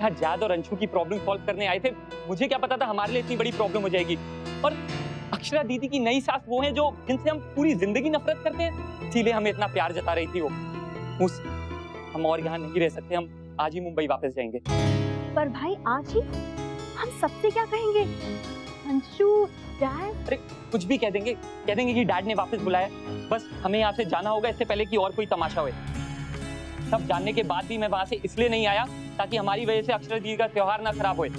यहाँ जाद और अंशु की प्रॉब्लम सॉल्व करने आए थे। मुझे क्या पता था हमारे लिए इतनी बड़ी प्रॉब्लम हो जाएगी। और अक्षरा दीदी की नई सास वो है जो जिनसे हम पूरी जिंदगी नफरत करते हैं, इसीलिए हमें इतना प्यार जता रही थी वो। हम और यहाँ नहीं रह सकते, हम आज ही मुंबई वापस जाएंगे। पर भाई आज ही? हम सबसे क्या कहेंगे? अंशु, डैड? अरे कुछ भी कह देंगे कि डैड ने वापस बुलाया। बस हमें यहाँ से जाना होगा इससे पहले कि और कोई तमाशा हुए। सब जानने के बाद भी मैं वहां से इसलिए नहीं आया ताकि हमारी वजह से अक्षरा दीदी का त्योहार ना खराब होए।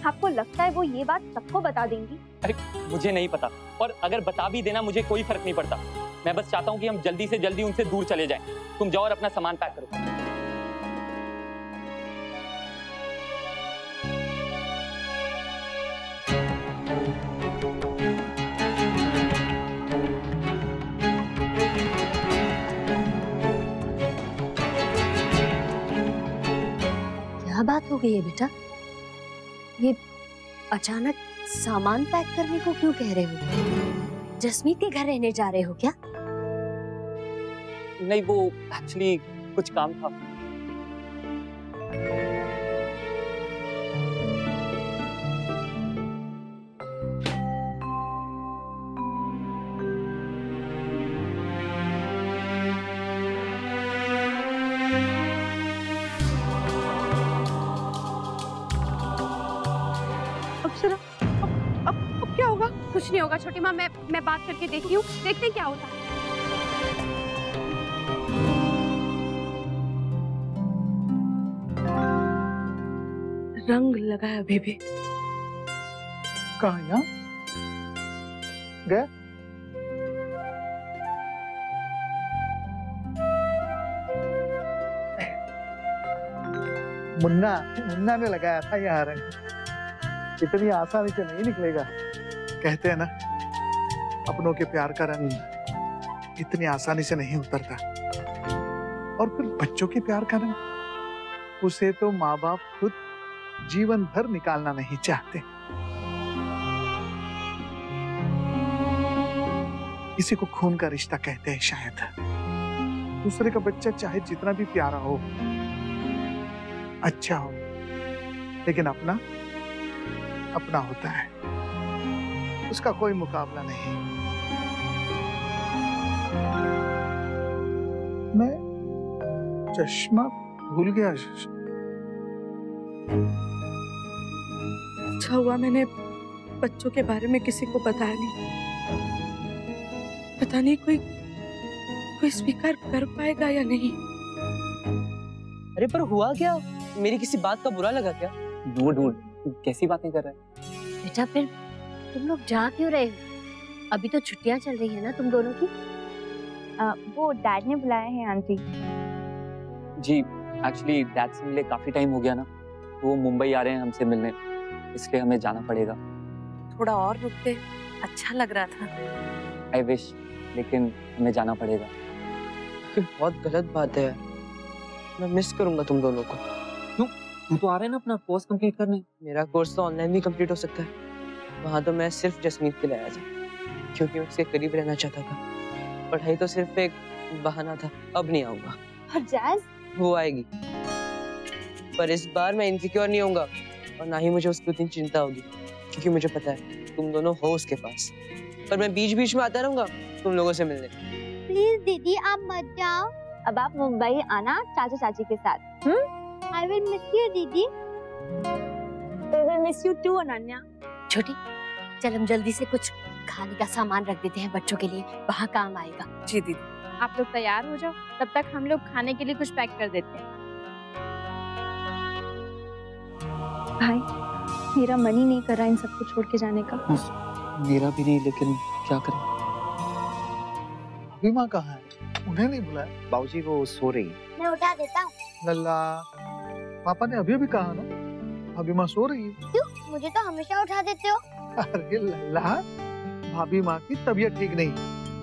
आपको लगता है वो ये बात सबको बता देंगी? अरे मुझे नहीं पता, और अगर बता भी देना मुझे कोई फर्क नहीं पड़ता। मैं बस चाहता हूँ कि हम जल्दी से जल्दी उनसे दूर चले जाएं। तुम जाओ और अपना सामान पैक करो। क्या बात हो गई है बेटा? ये अचानक सामान पैक करने को क्यों कह रहे हो? जसमीत के घर रहने जा रहे हो क्या? नहीं, वो एक्चुअली कुछ काम था। अक्षरा, अब क्या होगा? कुछ नहीं होगा छोटी माँ, मैं बात करके देखती हूँ, देखते हैं क्या होता है। रंग लगा है अभी भी। कहाँ? यहाँ गया? मुन्ना ने लगाया था यहाँ रंग। इतनी आसानी से नहीं निकलेगा। कहते हैं ना, अपनों के प्यार का रंग इतनी आसानी से नहीं उतरता। और फिर बच्चों के प्यार का रंग, उसे तो माँ बाप खुद जीवन भर निकालना नहीं चाहते। इसी को खून का रिश्ता कहते हैं शायद। दूसरे का बच्चा चाहे जितना भी प्यारा हो, अच्छा हो, लेकिन अपना अपना होता है, उसका कोई मुकाबला नहीं। मैं चश्मा भूल गया। अच्छा हुआ मैंने बच्चों के बारे में किसी को बताया नहीं। पता नहीं कोई स्वीकार कर पाएगा या नहीं। अरे पर हुआ क्या? मेरी किसी बात का बुरा लगा क्या? ढूंढ कैसी बातें कर रहा है? बेटा फिर तुम लोग जा क्यों रहे हो? अभी तो छुट्टियां चल रही है ना तुम दोनों की। वो डैड ने बुलाया है आंटी। जी, एक्चुअली डैड से मिले काफी टाइम हो गया ना, वो मुंबई आ रहे हैं हमसे मिलने, इसलिए हमें जाना पड़ेगा। थोड़ा और रुकते, अच्छा लग रहा था। आई विश, लेकिन हमें जाना पड़ेगा। बहुत गलत बात है यार, मैं मिस करूंगा तुम दोनों को। क्यों? तू तो आ रहा है ना अपना कोर्स कंप्लीट करने। मेरा कोर्स तो ऑनलाइन भी कंप्लीट हो सकता है। वहाँ तो मैं सिर्फ जसमीत के लिए आया था, क्योंकि मैं उसके करीब रहना चाहता था। पढ़ाई तो सिर्फ एक बहाना था। अब नहीं आऊंगा। और जैज? वो आएगी, पर इस बार मैं इनसिक्योर नहीं होऊंगा, और ना ही मुझे उसकी उतनी चिंता होगी, क्योंकि मुझे पता है तुम दोनों हो उसके पास। पर मैं बीच बीच में आता रहूंगा तुम लोगों से मिलने। प्लीज दीदी आप मत जाओ। अब आप मुंबई आना चाचा चाची के साथ। I will miss you दीदी। I will miss you too Ananya. छोटी, चल हम जल्दी से कुछ खाने का सामान रख देते हैं बच्चों के लिए, वहाँ काम आएगा। जी दीदी। आप लोग तैयार हो जाओ, तब तक हम लोग खाने के लिए कुछ पैक कर देते हैं। भाई मेरा मन ही नहीं कर रहा इन सबको छोड़ के जाने का। मेरा भी नहीं, लेकिन क्या करें। अभी माँ कहाँ है? उन्हें नहीं बुलाया? बाबूजी वो सो रही। मैं उठा देता हूँ। लल्ला, पापा ने अभी कहा ना, अभी माँ सो रही है। क्यों? मुझे तो हमेशा उठा देते हो। अरे लल्ला, भाभी माँ की तबीयत ठीक नहीं।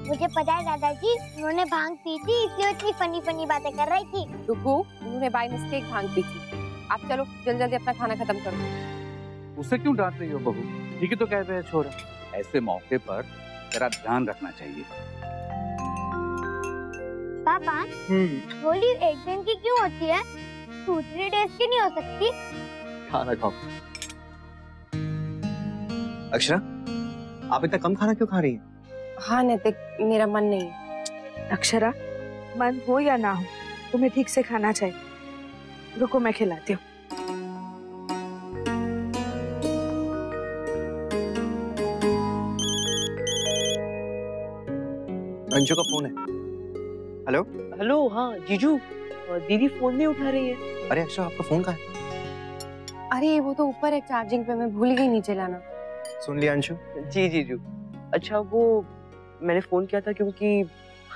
मुझे पता है दादाजी, उन्होंने भांग पी थी, इसलिए इतनी फनी फनी बातें कर रही थी। रुको, उन्होंने बाय मिस्टेक भांग पी थी। आप चलो जल्दी जल्दी अपना खाना खत्म करो। उसे क्यों डांट रही हो बहू? ठीक ही तो कह रहे हैं छोरा। ऐसे मौके पर तेरा ध्यान रखना चाहिए। पापा, होली एक दिन की क्यों होती है? 2-3 डेज की नहीं हो सकती? खाना खाओ। अक्षरा, आप इतना कम खाना क्यों खा रही हैं? हाँ नैतिक, मेरा मन नहीं है। अक्षरा, मन हो या ना हो, तुम्हें ठीक से खाना चाहिए। रुको मैं खिलाती हूँ। अंशु का फोन है। हेलो। हेलो, हाँ जीजू, दीदी फोन नहीं उठा रही है। अरे अक्षरा, आपका फोन कहाँ है? अरे वो तो ऊपर है चार्जिंग पे, मैं भूल गई नीचे लाना। सुन लिया अंशु? जी जीजू। अच्छा वो मैंने फोन किया था क्योंकि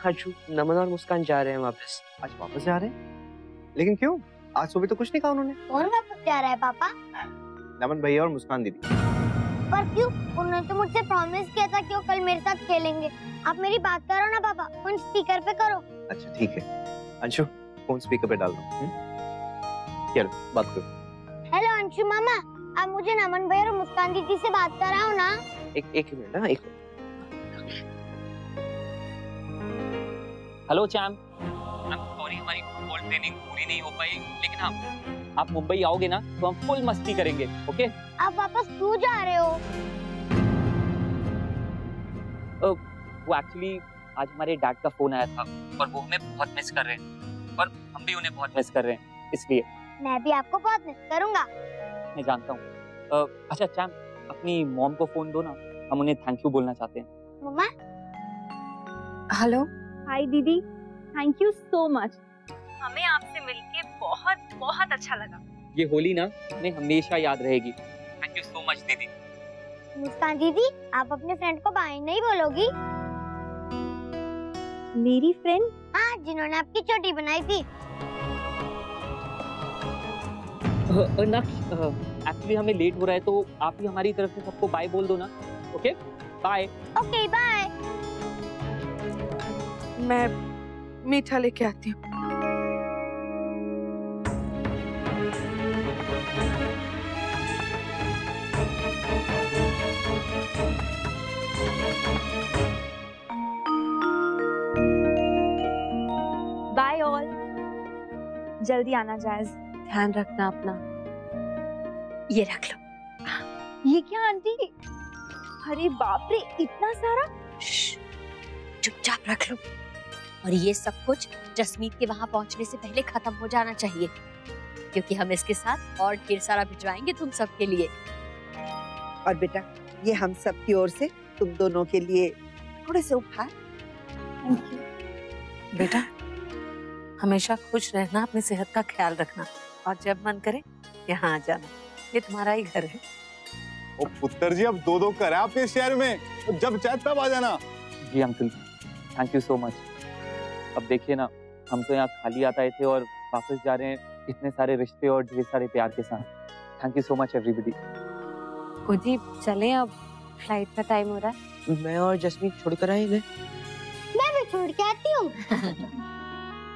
अंशु, नमन और मुस्कान जा रहे हैं वापस। आज वापस जा रहे हैं? लेकिन क्यों? आज सुबह तो कुछ नहीं कहा उन्होंने। कौन वापस जा रहा है पापा? नमन भैया और मुस्कान दीदी। पर क्यों? उन्होंने तो मुझसे प्रॉमिस किया था कि वो कल मेरे साथ खेलेंगे। आप मेरी बात करो ना पापा, फोन स्पीकर पे करो। अच्छा ठीक है अंशु, फोन स्पीकर पे डाल दो। चलो बात करो। हेलो अंशु मामा, आप मुझे नमन भैया और मुस्कान दीदी से बात कराओ ना। एक मिनट, हाँ एक मिनट। हेलो चैम, सॉरी हमारी फुटबॉल ट्रेनिंग पूरी नहीं हो पाई, लेकिन हाँ, आप मुंबई आओगे ना तो हम फुल मस्ती करेंगे, ओके? आप वापस क्यों जा रहे हो? वो एक्चुअली आज हमारे डैड का फोन आया था और वो हमें बहुत मिस कर रहे हैं और हम भी उन्हें बहुत मिस कर रहे हैं, इसलिए। मैं भी आपको बहुत मिस करूंगा। मैं जानता हूँ। अच्छा चैम, अपनी मॉम को फोन दो ना, हम उन्हें थैंक यू बोलना चाहते हैं। मम्मा। हेलो। हाय दीदी, थैंक यू सो मच। हमें आपसे मिलके बहुत बहुत अच्छा लगा। ये होली ना हमें हमेशा याद रहेगी। थैंक यू सो मच दीदी। मुस्कान दीदी, आप अपने फ्रेंड को बाय नहीं बोलोगी? मेरी फ्रेंड? हाँ, जिन्होंने आपकी चोटी बनाई थी। एक्चुअली हमें लेट हो रहा है तो आप ही हमारी तरफ से सबको बाय बोल दो ना, ओके? बाय। Okay bye. मैं मीठा लेके आती हूँ। बाय ऑल, जल्दी आना जायज। ध्यान रखना अपना। ये रख लो। ये क्या आंटी? अरे बाप रे, इतना सारा! चुपचाप रख लो। और ये सब कुछ जसमीत के वहां पहुंचने से पहले खत्म हो जाना चाहिए, क्योंकि हम इसके साथ और ढेर सारा भिजवाएंगे तुम सबके लिए। और बेटा, ये हम सब की ओर से तुम दोनों के लिए थोड़े से उपहार। बेटा, हमेशा खुश रहना, अपनी सेहत का ख्याल रखना, और जब मन करे यहाँ आ जाना। ये तुम्हारा ही घर है। ओ पुत्र जी, अब 2-2 घर है आपके शहर में, तो जब चाहे तब आ जाना। जी uncle, thank you so much. अब देखिए ना, हम तो यहाँ खाली आते थे और वापस जा रहे हैं इतने सारे रिश्ते और ढेर सारे प्यार के साथ। Thank you so much everybody. खुदी चलें, अब फ्लाइट का टाइम हो रहा है। मैं और जसमीत छोड़कर आए इन्हें। मैं भी छोड़ के आती हूँ।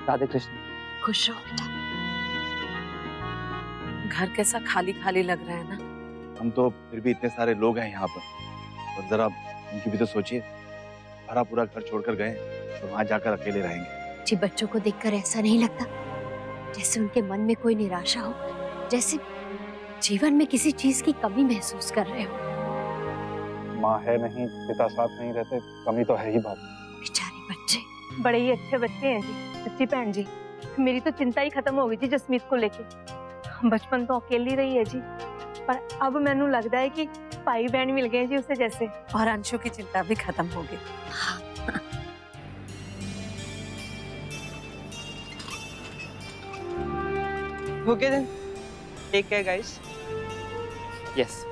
राधे कृष्ण। खुश रहो बेटा। घर कैसा खाली खाली लग रहा है ना। हम तो फिर भी इतने सारे लोग हैं यहाँ पर, और जरा उनकी भी तो सोचिए। भरा पूरा घर छोड़कर गए और वहां जाकर अकेले रहेंगे। जी, बच्चों को देखकर ऐसा नहीं लगता जैसे उनके मन में कोई निराशा हो, जैसे जीवन में किसी चीज की कमी महसूस कर रहे हो। माँ है नहीं, पिता साथ नहीं रहते, कमी तो है ही बात। बेचारे बच्चे। बड़े ही अच्छे बच्चे हैं जी। सच्ची बहन जी, मेरी तो चिंता ही खत्म हो गई थी जसमीत को लेके। बचपन तो अकेली रही है जी, पर अब मैनू लगता है कि भाई बहन मिल गए जी उसे जैसे। और अंशु की चिंता भी खत्म हो गई। Okay then, take care guys. Yes,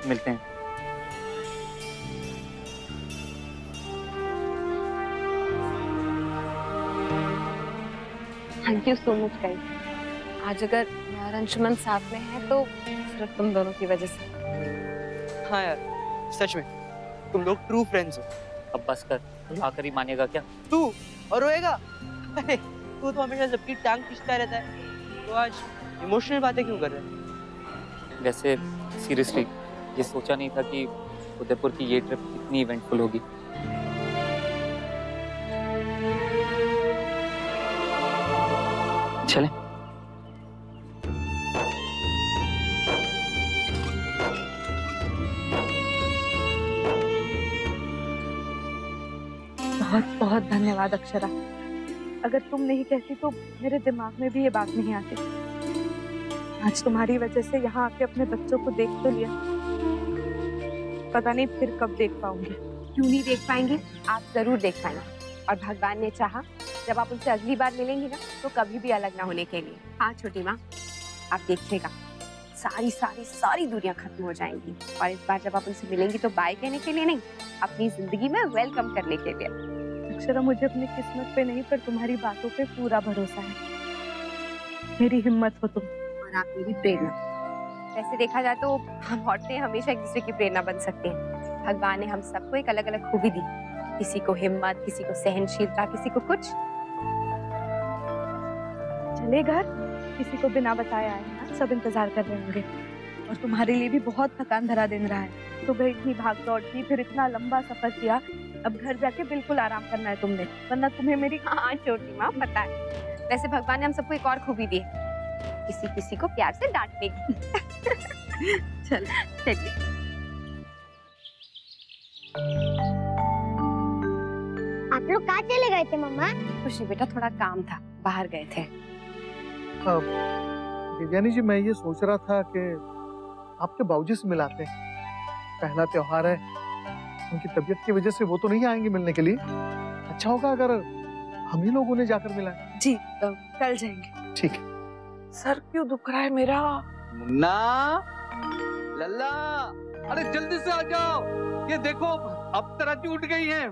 मिलते हैं। Thank you so much guys. आज अगर मैं और अंशुमन साथ में है तो सिर्फ तुम दोनों की वजह से। हाँ यार, सच में तुम लोग ट्रू फ्रेंड्स हो। अब बस कर, आकर ही मानेगा क्या? तू और रोएगा? अरे तू तो हमेशा सबकी टांग खींचता रहता है, तो आज इमोशनल बातें क्यों कर रहा है? वैसे सीरियसली ये सोचा नहीं था कि उदयपुर की ये ट्रिप इतनी इवेंटफुल होगी। चलें? बहुत बहुत धन्यवाद अक्षरा। अगर तुम नहीं कहती तो मेरे दिमाग में भी ये बात नहीं आती। आज तुम्हारी वजह से यहाँ आके अपने बच्चों को देख तो लिया, पता नहीं फिर कब देख पाऊंगी। क्यों नहीं देख पाएंगे? आप जरूर देख पाएंगे। और भगवान ने चाहा जब आप उनसे अगली बार मिलेंगी ना तो कभी भी अलग ना होने के लिए। हाँ छोटी माँ, आप देखिएगा सारी सारी सारी दूरियां खत्म हो जाएंगी। और इस बार जब आप उनसे मिलेंगी तो बाय कहने के लिए नहीं, अपनी जिंदगी में वेलकम करने के लिए। अक्षरा, मुझे अपनी किस्मत पे नहीं पर तुम्हारी बातों पे पूरा भरोसा है। मेरी हिम्मत हो तुम और आप मेरी प्रेरणा। वैसे देखा जाए तो हम औरतें हमेशा एक दूसरे की प्रेरणा बन सकते हैं। भगवान ने हम सबको एक अलग अलग खूबी दी, किसी को हिम्मत, किसी को सहनशीलता, किसी को कुछ। चले घर, किसी को बिना बताया आए ना, सब इंतजार कर रहे होंगे। और तुम्हारे लिए भी बहुत थकान भरा दिन रहा है। सुबह इतनी भाग दौड़ की, फिर इतना लंबा सफर किया, अब घर जाके बिल्कुल आराम करना है तुमने, वरना तुम्हें मेरी। हाँ छोटी माँ, पता है। वैसे भगवान ने हम सबको एक और खूबी दी, किसी किसी को प्यार से डांटने की। चल चलिए। आप लोग कहाँ चले गए थे मम्मा? कुछ नहीं बेटा, थोड़ा काम था, बाहर गए थे। दिव्यानी जी, मैं ये सोच रहा था कि आपके बाबूजी से मिलाते हैं। पहला त्योहार है, उनकी तबीयत की वजह से वो तो नहीं आएंगे मिलने के लिए। अच्छा होगा अगर हम ही लोग उन्हें जाकर मिलाएं। जी कल जाएंगे। ठीक है। सर क्यों दुख रहा है मेरा? मुन्ना, लल्ला, अरे जल्दी से आ जाओ। ये देखो अब तरह उठ गई है।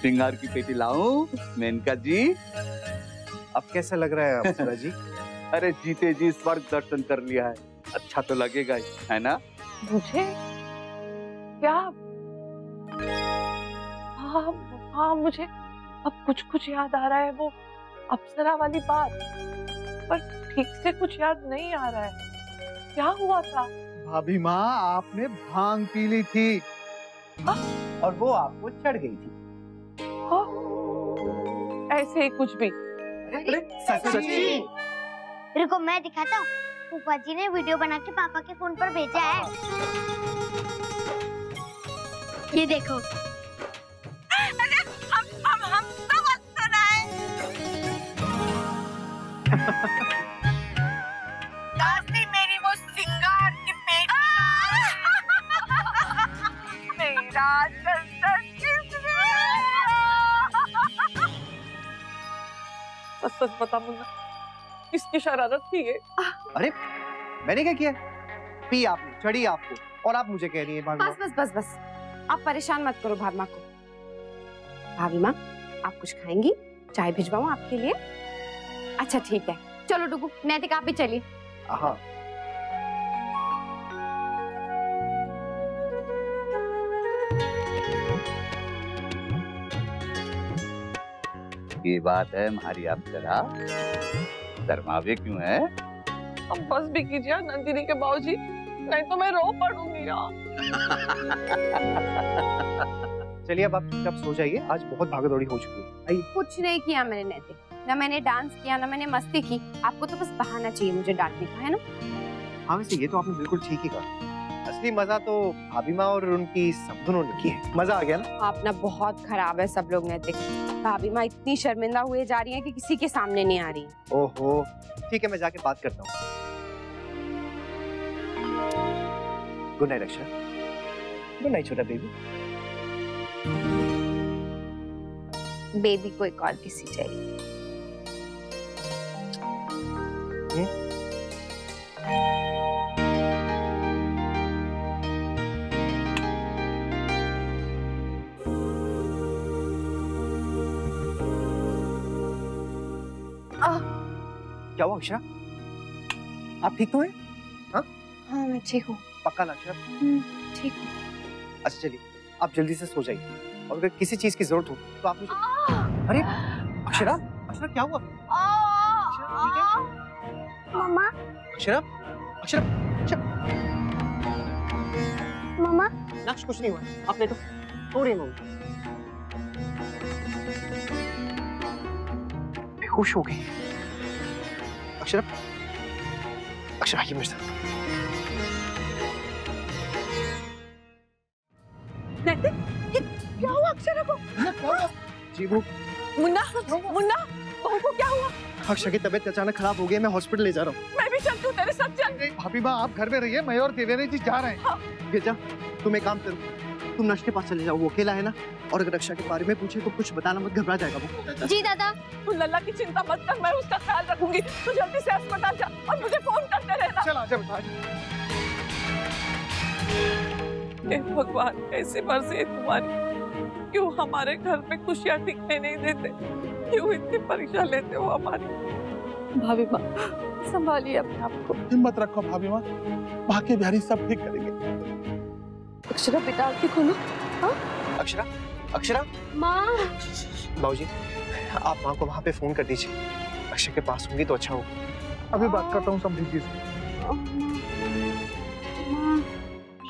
सिंगार की पेटी लाऊं मेनका जी? अब कैसा लग रहा है अप्सरा जी? अरे जीते जी स्वर्ग दर्शन कर लिया है, अच्छा तो लगेगा ही, है ना? मुझे क्या? हाँ मुझे अब कुछ कुछ याद आ रहा है, वो अप्सरा वाली बात, पर ठीक से कुछ याद नहीं आ रहा है। क्या हुआ था? भाभी माँ, आपने भांग पी ली थी। और वो आपको चढ़ गई थी। ऐसे ही कुछ भी। अरे सच्ची? रुको मैं दिखाता हूँ। फूफा जी ने वीडियो बना के पापा के फोन पर भेजा है। ये देखो। हम तो मत सुनाए। दासी मेरी वो सिंगार की पेटी। मेरा सच बता मुन्ना, किसकी शरारत थी ये? अरे मैंने क्या किया? पी आपने, चढ़ी आपको, और आप मुझे कह रही है भाभी। बस बस बस बस, आप परेशान मत करो भाभी माँ को। भाभी माँ, आप कुछ खाएंगी? चाय भिजवाऊं आपके लिए? अच्छा ठीक है, चलो डुगू, नैतिक आप भी चलिए। हाँ। ये बात है हमारी अप्सरा, शर्मावे क्यों है? अब बस भी कीजिए नंदिनी के बाबूजी, नहीं तो मैं रो पड़ूंगी यार। चलिए अब आप चुपचाप सो जाइए, आज बहुत भागदौड़ी हो चुकी है। आइए। कुछ नहीं किया मैंने नैतिक, ना मैंने डांस किया, ना मैंने मस्ती की। आपको तो बस बहाना चाहिए मुझे डांटने का, है ना? हाँ वैसे ये तो आपने बिल्कुल ठीक ही कहा। असली मजा तो भाभी माँ और उनकी सब दोनों ने की है। मजा आ गया ना? आप ना बहुत खराब है सब लोग नैतिक। भाभी माँ इतनी शर्मिंदा हुए जा रही है कि किसी के सामने नहीं आ रही। ओहो, ठीक है मैं जाके बात करता हूँ। गुड नाइट अक्षर। गुड नाइट छोटा बेबी। बेबी को एक और किसी चाहिए। क्या हुआ अक्षरा? आप ठीक तो हैं? हाँ मैं ठीक हूँ। पक्का ना अक्षरा? ठीक हूँ। अच्छा चलिए आप जल्दी से सो जाइए, और अगर किसी चीज की जरूरत हो तो आप मुझे। अरे अक्षरा, अक्षरा क्या हुआ? अक्षरा ठीक है? मम्मा। अक्षरा, अक्षरा, अक्षरा। मम्मा। नक्श कुछ नहीं हुआ, आपने तो थोड़ी मम्मी बेहोश हो गई। अक्षरा, अक्षरा ये मेरे साथ। नैतिक, क्या हुआ अक्षरा को? जी वो मुन्ना, मुन्ना, बहू को क्या हुआ? अक्षरा की तबीयत अचानक खराब हो गई है, मैं हॉस्पिटल ले जा रहा हूँ। मैं भी चलती हूँ तेरे साथ, चल। भाभी माँ आप घर में रहिए, मैं और देवेनी जी जा रहे हैं। हाँ। गिरजा, तुम एक काम करो, तुम नर्स के पास चले जाओ, वो अकेला है ना, और अगर अक्षरा के बारे में पूछे तो कुछ बताना मत, घबरा जाएगा वो। जी दादा। तू लल्ला की चिंता मत कर, मैं उसका ख्याल रखूंगी। तू जल्दी से अस्पताल जा और मुझे फोन करते रहना। चल आजा बेटा। हे भगवान, कैसे मर्जी है तुम्हारी, क्यों हमारे घर में खुशियाँ टिकने नहीं देते, क्यों इतनी परीक्षा लेते हो हमारी। भाभी माँ, संभालिए अपने आप को। हिम्मत रखो भाभी माँ, बाकी बिहारी सब ठीक करेंगे। अक्षरा बेटा आंखें खोलो। हाँ? अक्षरा, अक्षरा। माँ। बाबूजी, आप माँ को वहाँ पे फोन कर दीजिए, अक्षरा के पास होंगी तो अच्छा होगा। अभी बात करता हूँ समझी जी से।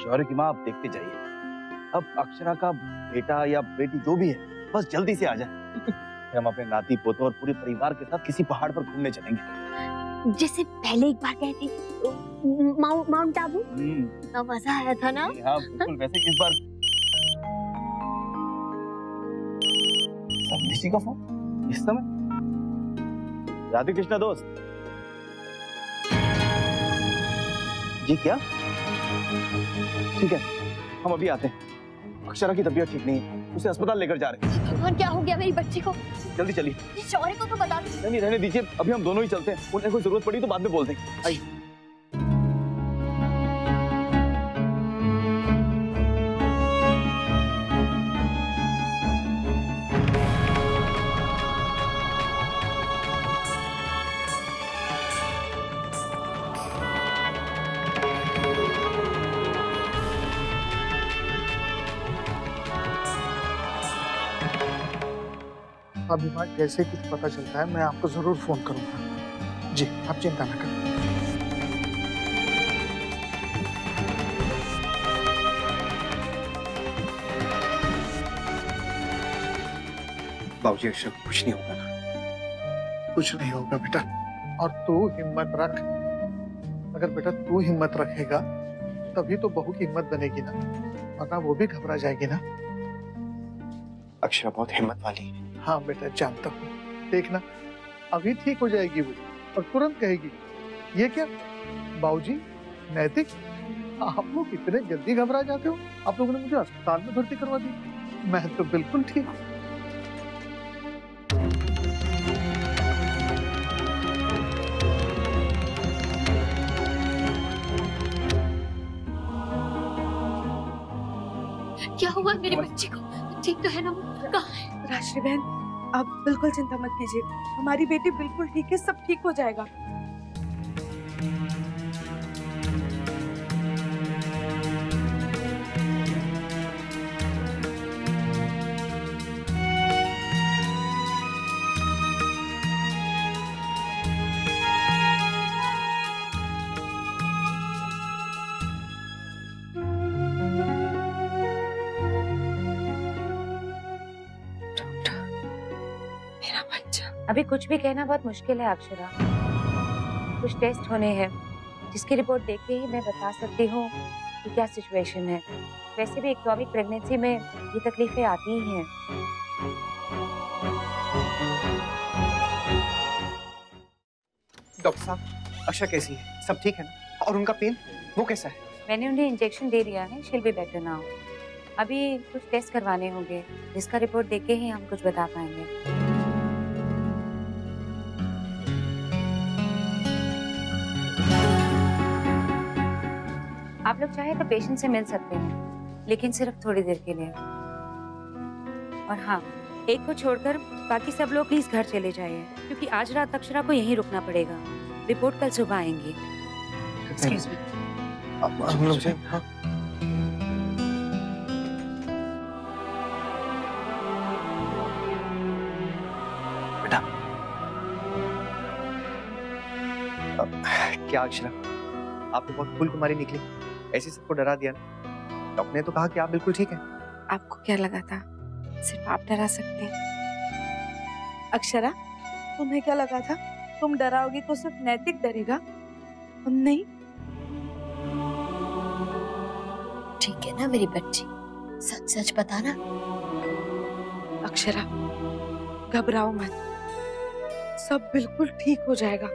शौर्य की माँ आप देखते जाइए, अब अक्षरा का बेटा या बेटी जो भी है बस जल्दी से आ जाए। हम अपने नाती पोतों और पूरे परिवार के साथ किसी पहाड़ पर घूमने चलेंगे। जैसे पहले एक बार गए थे माउंट आबू, तो मजा आया था ना? हाँ बिल्कुल, वैसे इस बार किसी का फोन इस समय? राधे कृष्णा दोस्त जी, क्या? ठीक है, हम अभी आते हैं। अक्षरा की तबीयत ठीक नहीं है, उसे अस्पताल लेकर जा रहे हैं। भगवान, क्या हो गया मेरी बच्ची को? जल्दी चलिए। शौर्य को तो बता दो। नहीं रहने दीजिए, अभी हम दोनों ही चलते हैं, उन्हें कोई जरूरत पड़ी तो बाद में बोल देंगे। आइए। अभी माँ जैसे कुछ पता चलता है मैं आपको जरूर फोन करूंगा। जी आप चिंता न करें। बाबूजी, अक्षरा को कुछ नहीं होगा ना? कुछ नहीं होगा बेटा, और तू हिम्मत रख। अगर बेटा तू हिम्मत रखेगा तभी तो बहू की हिम्मत बनेगी ना, वरना वो भी घबरा जाएगी ना। अक्षरा बहुत हिम्मत वाली है। हाँ बेटा जानता हूँ, देखना अभी ठीक हो जाएगी वो और तुरंत कहेगी ये क्या बाबूजी, नैतिक आप लोग इतने जल्दी घबरा जाते हो, आप लोगों ने मुझे अस्पताल में भर्ती करवा दी, मैं तो बिल्कुल ठीक हूँ। क्या हुआ मेरी बच्ची को? ठीक तो है ना? कहाँ है? राशि बहन, आप बिल्कुल चिंता मत कीजिए, हमारी बेटी बिल्कुल ठीक है, सब ठीक हो जाएगा। अभी कुछ भी कहना बहुत मुश्किल है अक्षरा, कुछ टेस्ट होने हैं जिसकी रिपोर्ट देख के ही मैं बता सकती हूँ कि क्या सिचुएशन है। वैसे भी इक्टोपिक प्रेगनेंसी में ये तकलीफें आती ही हैं। डॉक्टर साहब, अक्षरा कैसी है? सब ठीक है ना? और उनका पेन वो कैसा है? मैंने उन्हें इंजेक्शन दे दिया है, शील बी बेटर नाउ। अभी कुछ टेस्ट करवाने होंगे जिसका रिपोर्ट देख के ही हम कुछ बता पाएंगे। आप लोग चाहे तो पेशेंट से मिल सकते हैं, लेकिन सिर्फ थोड़ी देर के लिए। और हाँ, एक को छोड़कर बाकी सब लोग प्लीज घर चले जाइए, क्योंकि आज रात अक्षरा को यहीं रुकना पड़ेगा। रिपोर्ट कल सुबह आएंगी। Excuse me. हम लोग जाएं? हाँ। बेटा, क्या अक्षरा, आप तो बहुत फूल कुमारी निकली, ऐसे सबको डरा दिया ना। डॉक्टर ने तो कहा कि आप बिल्कुल ठीक हैं। आपको क्या लगा था सिर्फ आप डरा सकते हैं? अक्षरा, तुम्हें क्या लगा था तुम डराओगी तो सिर्फ नैतिक डरेगा, हम नहीं? ठीक है ना मेरी बच्ची, सच सच बताना। अक्षरा, घबराओ मत, सब बिल्कुल ठीक हो जाएगा।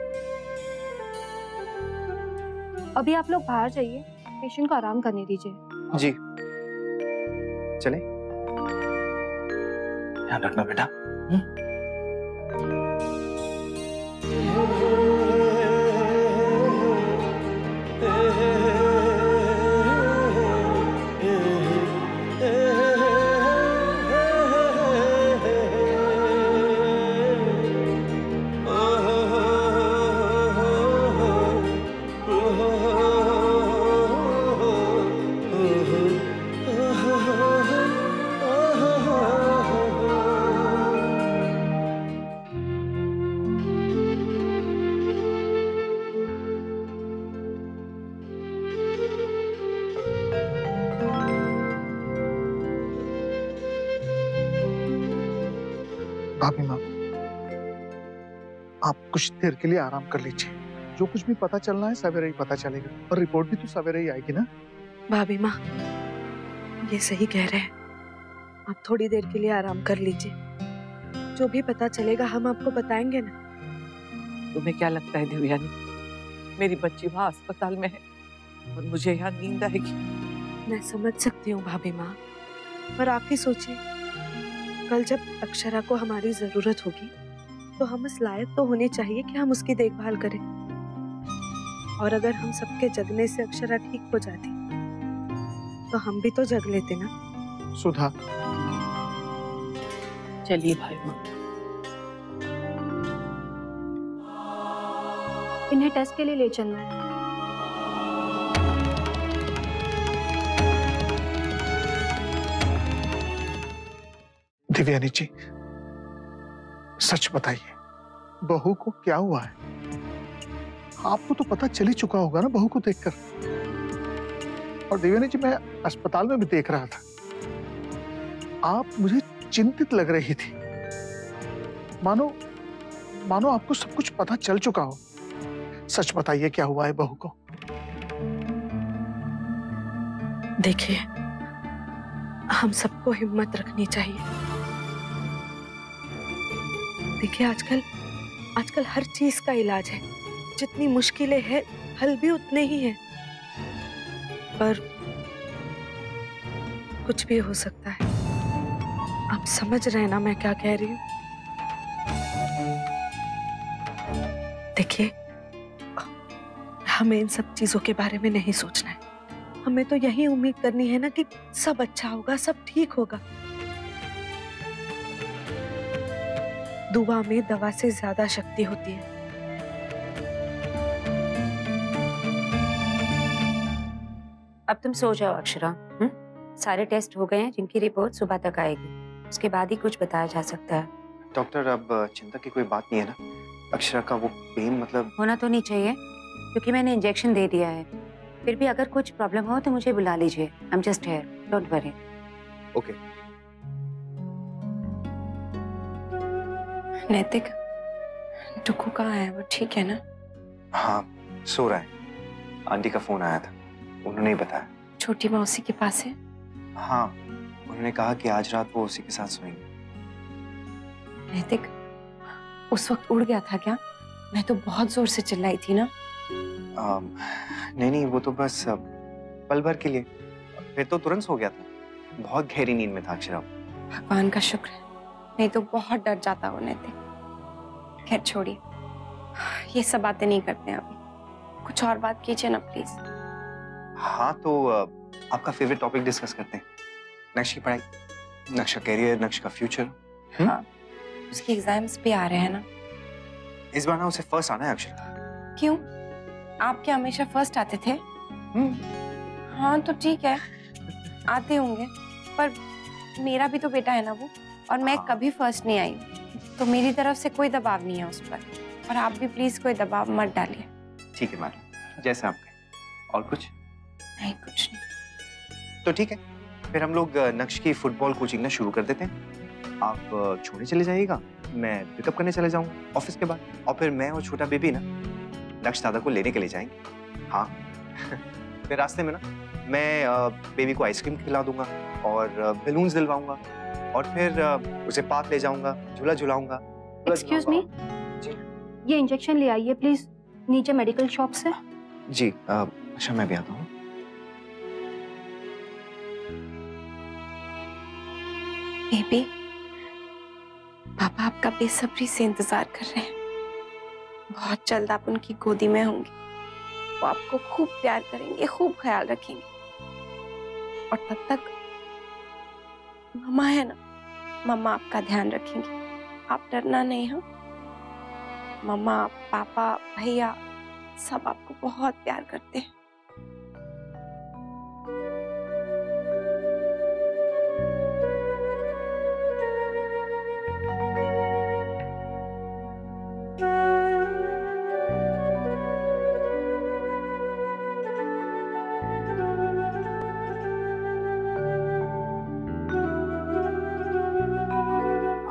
अभी आप लोग बाहर जाइए, पेशेंट को आराम करने दीजिए। जी चले। ध्यान रखना बेटा। भाभी माँ, आप कुछ देर के लिए आराम कर लीजिए। जो कुछ भी पता चलना है सवेरे ही पता चलेगा, और रिपोर्ट भी तो सवेरे ही आएगी ना। भाभी माँ, ये सही कह रहे हैं, आप थोड़ी देर के लिए आराम कर लीजिए। जो भी पता चलेगा हम आपको बताएंगे ना। तुम्हें क्या लगता है दिव्यानी, मेरी बच्ची वहाँ अस्पताल में है और मुझे यहाँ नींद आएगी? मैं समझ सकती हूँ भाभी माँ, पर आप ही सोचिए, कल जब अक्षरा को हमारी जरूरत होगी तो हम इस लायक तो होने चाहिए कि हम उसकी देखभाल करें। और अगर हम सबके जगने से अक्षरा ठीक हो जाती तो हम भी तो जग लेते ना। सुधा, चलिए भाई माँ। इन्हें टेस्ट के लिए ले चलना है। दिव्यानी जी, सच बताइए, बहू को क्या हुआ है? आपको तो पता चल ही चुका होगा ना बहू को देखकर। और दिव्यानी जी, मैं अस्पताल में भी देख रहा था, आप मुझे चिंतित लग रही थी, मानो आपको सब कुछ पता चल चुका हो। सच बताइए, क्या हुआ है बहू को? देखिए, हम सबको हिम्मत रखनी चाहिए। देखिए, आजकल हर चीज का इलाज है। जितनी मुश्किलें हैं, हल भी उतने ही हैं। पर कुछ भी हो सकता है। आप समझ रहे हैं ना मैं क्या कह रही हूँ? देखिए, हमें इन सब चीजों के बारे में नहीं सोचना है। हमें तो यही उम्मीद करनी है ना कि सब अच्छा होगा, सब ठीक होगा। दुआ में दवा से ज्यादा शक्ति होती है। अब तुम सो जाओ अक्षरा। सारे टेस्ट हो गए हैं, जिनकी रिपोर्ट सुबह तक आएगी। उसके बाद ही कुछ बताया जा सकता है। डॉक्टर, अब चिंता की कोई बात नहीं है ना? अक्षरा का वो पेन मतलब होना तो नहीं चाहिए, क्योंकि मैंने इंजेक्शन दे दिया है। फिर भी अगर कुछ प्रॉब्लम हो तो मुझे बुला लीजिए। I am just here, don't worry. Okay. नैतिक, टुकू कहाँ है? वो ठीक है ना? हाँ, सो रहा है। आंटी का फोन आया था, उन्होंने ही बताया। छोटी मौसी के पास है? हाँ, उन्होंने कहा कि आज रात वो उसी के साथ सोएंगे। नैतिक, उस वक्त उड़ गया था क्या? मैं तो बहुत जोर से चिल्लाई थी ना। नहीं, वो तो बस पल भर के लिए, फिर तो तुरंत सो गया था। बहुत गहरी नींद में था अक्षरा। भगवान का शुक्र है, नहीं तो बहुत डर जाता वो नैतिक। खैर छोड़िए, ये सब बातें नहीं करते हैं अभी। कुछ और बात कीजिए ना प्लीज। हाँ, तो आपका फेवरेट टॉपिक डिस्कस करते हैं। नक्श की पढ़ाई, नक्श का कैरियर, नक्श का फ्यूचर। हाँ, उसके एग्जाम्स भी आ रहे हैं ना। इस बार ना उसे फर्स्ट आना है अक्षरा। क्यों? आप क्या हमेशा फर्स्ट आते थे? हाँ तो ठीक है, आते होंगे, पर मेरा भी तो बेटा है ना वो, और मैं कभी फर्स्ट नहीं आई, तो मेरी तरफ से कोई दबाव नहीं है उस पर। और आप भी प्लीज कोई दबाव मत डालिए। ठीक है मैडम, जैसे आप कहें। और कुछ? नहीं, कुछ नहीं। तो ठीक है, फिर हम लोग नक्श की फुटबॉल कोचिंग ना शुरू कर देते हैं। आप छोड़ने चले जाइएगा, मैं पिकअप करने चले जाऊंगा ऑफिस के बाद, और फिर मैं और छोटा बेबी ना नक्श दादा को लेने के लिए जाएंगे। हाँ फिर रास्ते में ना मैं बेबी को आइसक्रीम खिला दूंगा, और बलून्स दिलवाऊंगा और फिर उसे पार्क ले जाऊंगा, झूला झुलाऊंगा। एक्सक्यूज मी, ये इंजेक्शन ले आइए प्लीज नीचे मेडिकल शॉप से। जी अच्छा मैं भी आता हूँ। बेबी, पापा आपका बेसब्री से इंतजार कर रहे हैं। बहुत जल्द आप उनकी गोदी में होंगे। वो आपको खूब प्यार करेंगे, खूब ख्याल रखेंगे। और तब तक मम्मा है ना, मम्मा आपका ध्यान रखेंगे। आप डरना नहीं हो। मम्मा, पापा, भैया सब आपको बहुत प्यार करते हैं।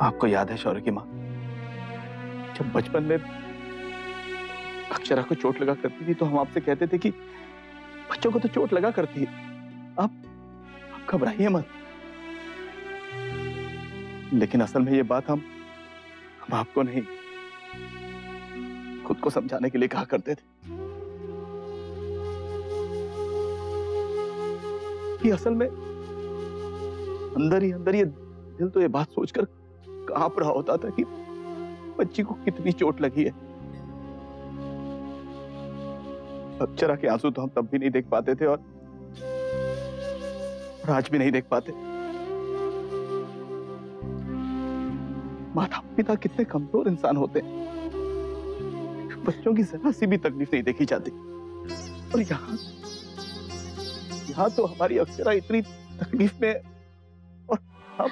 आपको याद है शौर्य की माँ, जब बचपन में अक्षरा को चोट लगा करती थी तो हम आपसे कहते थे कि बच्चों को तो चोट लगा करती है, आप घबराइए मत। लेकिन असल में ये बात हम आपको नहीं, खुद को समझाने के लिए कहा करते थे कि असल में अंदर ही अंदर ये दिल तो ये बात सोचकर कांप रहा होता था कि बच्ची को कितनी चोट लगी है। अक्षरा के आंसू तो हम तब भी नहीं देख पाते थे और आज भी नहीं देख पाते। माता पिता कितने कमजोर इंसान होते हैं, बच्चों की जरा सी भी तकलीफ नहीं देखी जाती। और यहाँ तो हमारी अक्षरा इतनी तकलीफ में और हम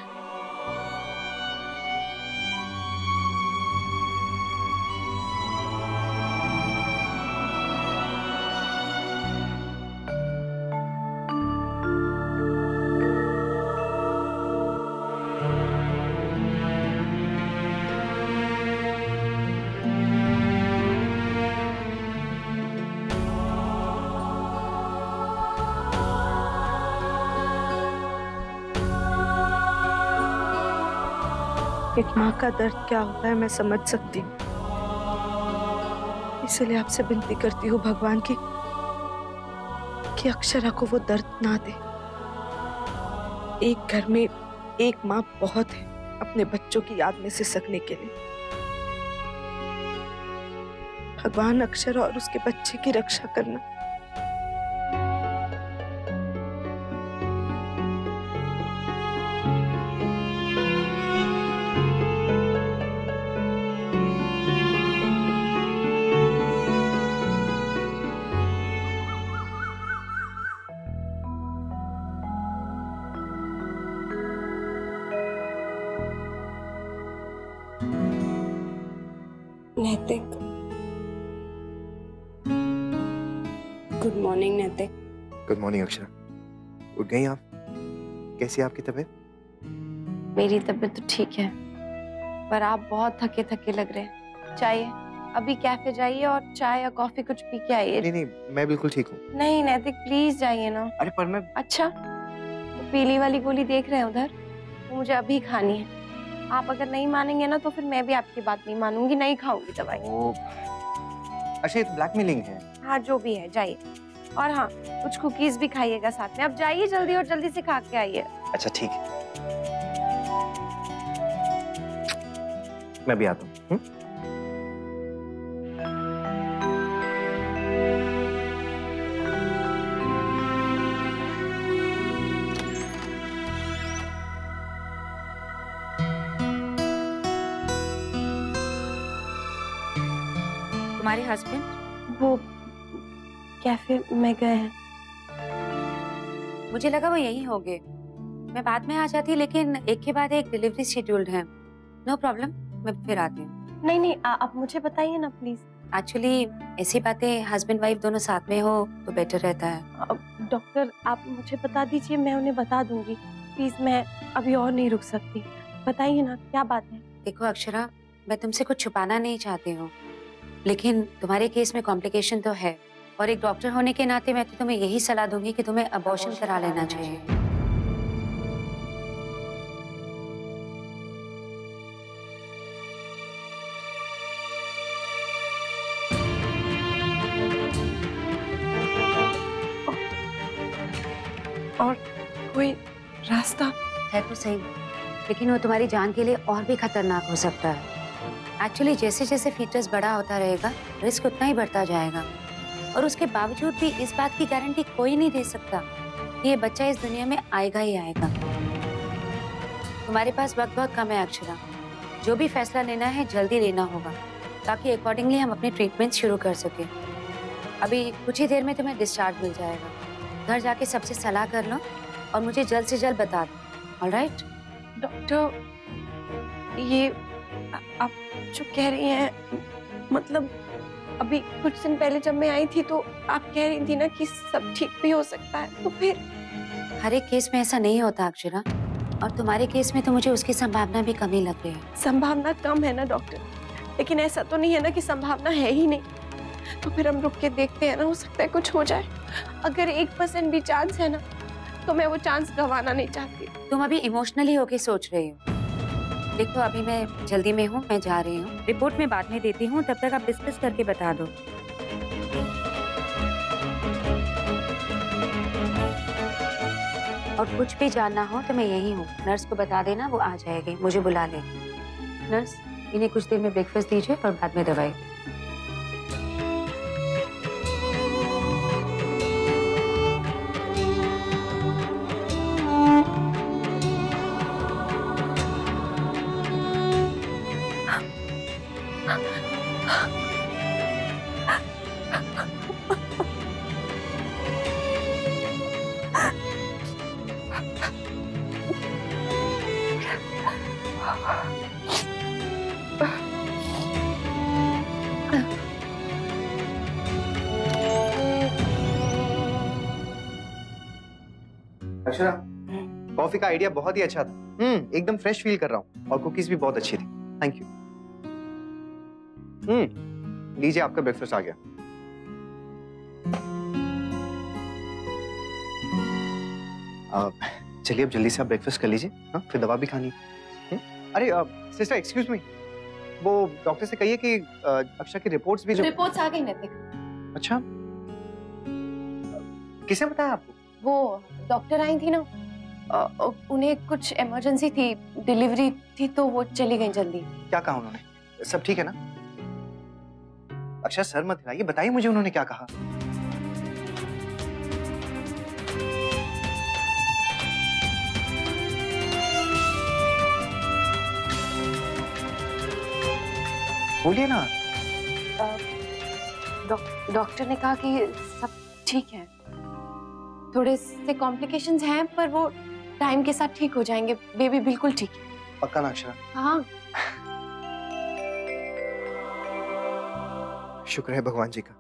एक माँ का दर्द क्या होता है मैं समझ सकती हूँ, इसलिए आपसे विनती करती हूँ भगवान की कि अक्षरा को वो दर्द ना दे। एक घर में एक माँ बहुत है अपने बच्चों की याद में सिसकने के लिए। भगवान अक्षरा और उसके बच्चे की रक्षा करना। नैतिक, गुड मॉर्निंग नैतिक। गुड मॉर्निंग अक्षरा, उठ गई आप? कैसी है आपकी तबीयत? मेरी तबीयत तो ठीक है, पर आप बहुत थके थके लग रहे हैं। चाहिए अभी कैफे जाइए और चाय या कॉफी कुछ पी के आइए। नहीं, मैं बिल्कुल ठीक हूँ। नहीं नैतिक प्लीज जाइए ना। अरे पर मैं। अच्छा, वो पीली वाली गोली देख रहे हैं उधर, वो मुझे अभी खानी है। आप अगर नहीं मानेंगे ना तो फिर मैं भी आपकी बात नहीं मानूंगी, नहीं खाऊंगी दवाई। अच्छा ये तो ब्लैकमेलिंग है। हाँ जो भी है जाइए, और हाँ कुछ कुकीज भी खाइएगा साथ में। अब जाइए जल्दी और जल्दी से खा के आइए। अच्छा ठीक है, मैं भी आता हूँ। तुम्हारे हस्बैंड? वो कैफे में गए हैं। मुझे लगा वो यहीं होंगे, मैं बाद में आ जाती, लेकिन एक के बाद एक डिलीवरी शेड्यूल्ड है। नो प्रॉब्लम, मैं फिर आती हूँ। नहीं आप मुझे बताइए ना प्लीज। एक्चुअली ऐसी बातें हस्बैंड वाइफ दोनों साथ में हो तो बेटर रहता है। डॉक्टर आप मुझे बता दीजिए, मैं उन्हें बता दूंगी। प्लीज मैं अभी और नहीं रुक सकती, बताइए ना क्या बात है। देखो अक्षरा, मैं तुमसे कुछ छुपाना नहीं चाहती हूँ, लेकिन तुम्हारे केस में कॉम्प्लिकेशन तो है, और एक डॉक्टर होने के नाते मैं तो तुम्हें यही सलाह दूंगी कि तुम्हें अबॉर्शन करा लेना चाहिए। और कोई रास्ता है तो सही, लेकिन वो तुम्हारी जान के लिए और भी खतरनाक हो सकता है। एक्चुअली जैसे जैसे फीटस बड़ा होता रहेगा, रिस्क उतना ही बढ़ता जाएगा, और उसके बावजूद भी इस बात की गारंटी कोई नहीं दे सकता कि ये बच्चा इस दुनिया में आएगा ही आएगा। तुम्हारे पास वक्त बहुत कम है अक्षरा, जो भी फैसला लेना है जल्दी लेना होगा, ताकि अकॉर्डिंगली हम अपने ट्रीटमेंट शुरू कर सके। अभी कुछ ही देर में तुम्हें डिस्चार्ज मिल जाएगा। घर जाके सबसे सलाह कर लो और मुझे जल्द से जल्द बता दो। ऑलराइट? डॉक्टर, ये आप जो कह रही हैं, मतलब अभी कुछ दिन पहले जब मैं आई थी तो आप कह रही थी ना कि सब ठीक भी हो सकता है, तो फिर हर एक केस में ऐसा नहीं होता अक्षरा, और तुम्हारे केस में तो मुझे उसकी संभावना भी कम ही लग रही है। संभावना कम है ना डॉक्टर, लेकिन ऐसा तो नहीं है ना कि संभावना है ही नहीं। तो फिर हम रुक के देखते हैं ना, हो सकता है कुछ हो जाए। अगर 1% भी चांस है ना, तो मैं वो चांस गंवाना नहीं चाहती। तुम अभी इमोशनली होके सोच रही हो। देखो अभी मैं जल्दी में हूँ, मैं जा रही हूँ, रिपोर्ट में बाद में देती हूँ, तब तक आप डिस्कस करके बता दो। और कुछ भी जानना हो तो मैं यही हूँ, नर्स को बता देना, वो आ जाएगी, मुझे बुला ले। नर्स, इन्हें कुछ देर में ब्रेकफास्ट दीजिए और बाद में दवाई। अक्षरा, कॉफी का आइडिया बहुत ही अच्छा था। एकदम फ्रेश फील कर रहा हूँ, और कुकीज भी बहुत अच्छी थी। Thank you. लीजिए, आपका ब्रेकफास्ट आ गया। चलिए अब जल्दी से आप ब्रेकफास्ट कर लीजिए, हाँ, फिर दवा भी खानी। अरे सिस्टर, एक्सक्यूज मी, वो डॉक्टर से कहिए कि अक्षरा की रिपोर्ट्स भी रिपोर्ट्स आ गई नैतिक। अच्छा, किसने बताया आपको? वो डॉक्टर आई थी ना, उन्हें कुछ इमरजेंसी थी, डिलीवरी थी, तो वो चली गई जल्दी। क्या कहा उन्होंने? सब ठीक है ना? अक्षरा सर मत हिलाइए, बताइए मुझे उन्होंने क्या कहा। बोलिए ना। डॉक्टर ने कहा कि सब ठीक है, थोड़े से कॉम्प्लिकेशंस हैं, पर वो टाइम के साथ ठीक हो जाएंगे। बेबी बिल्कुल ठीक है। पक्का ना अक्षरा? हाँ। शुक्र है भगवान जी का।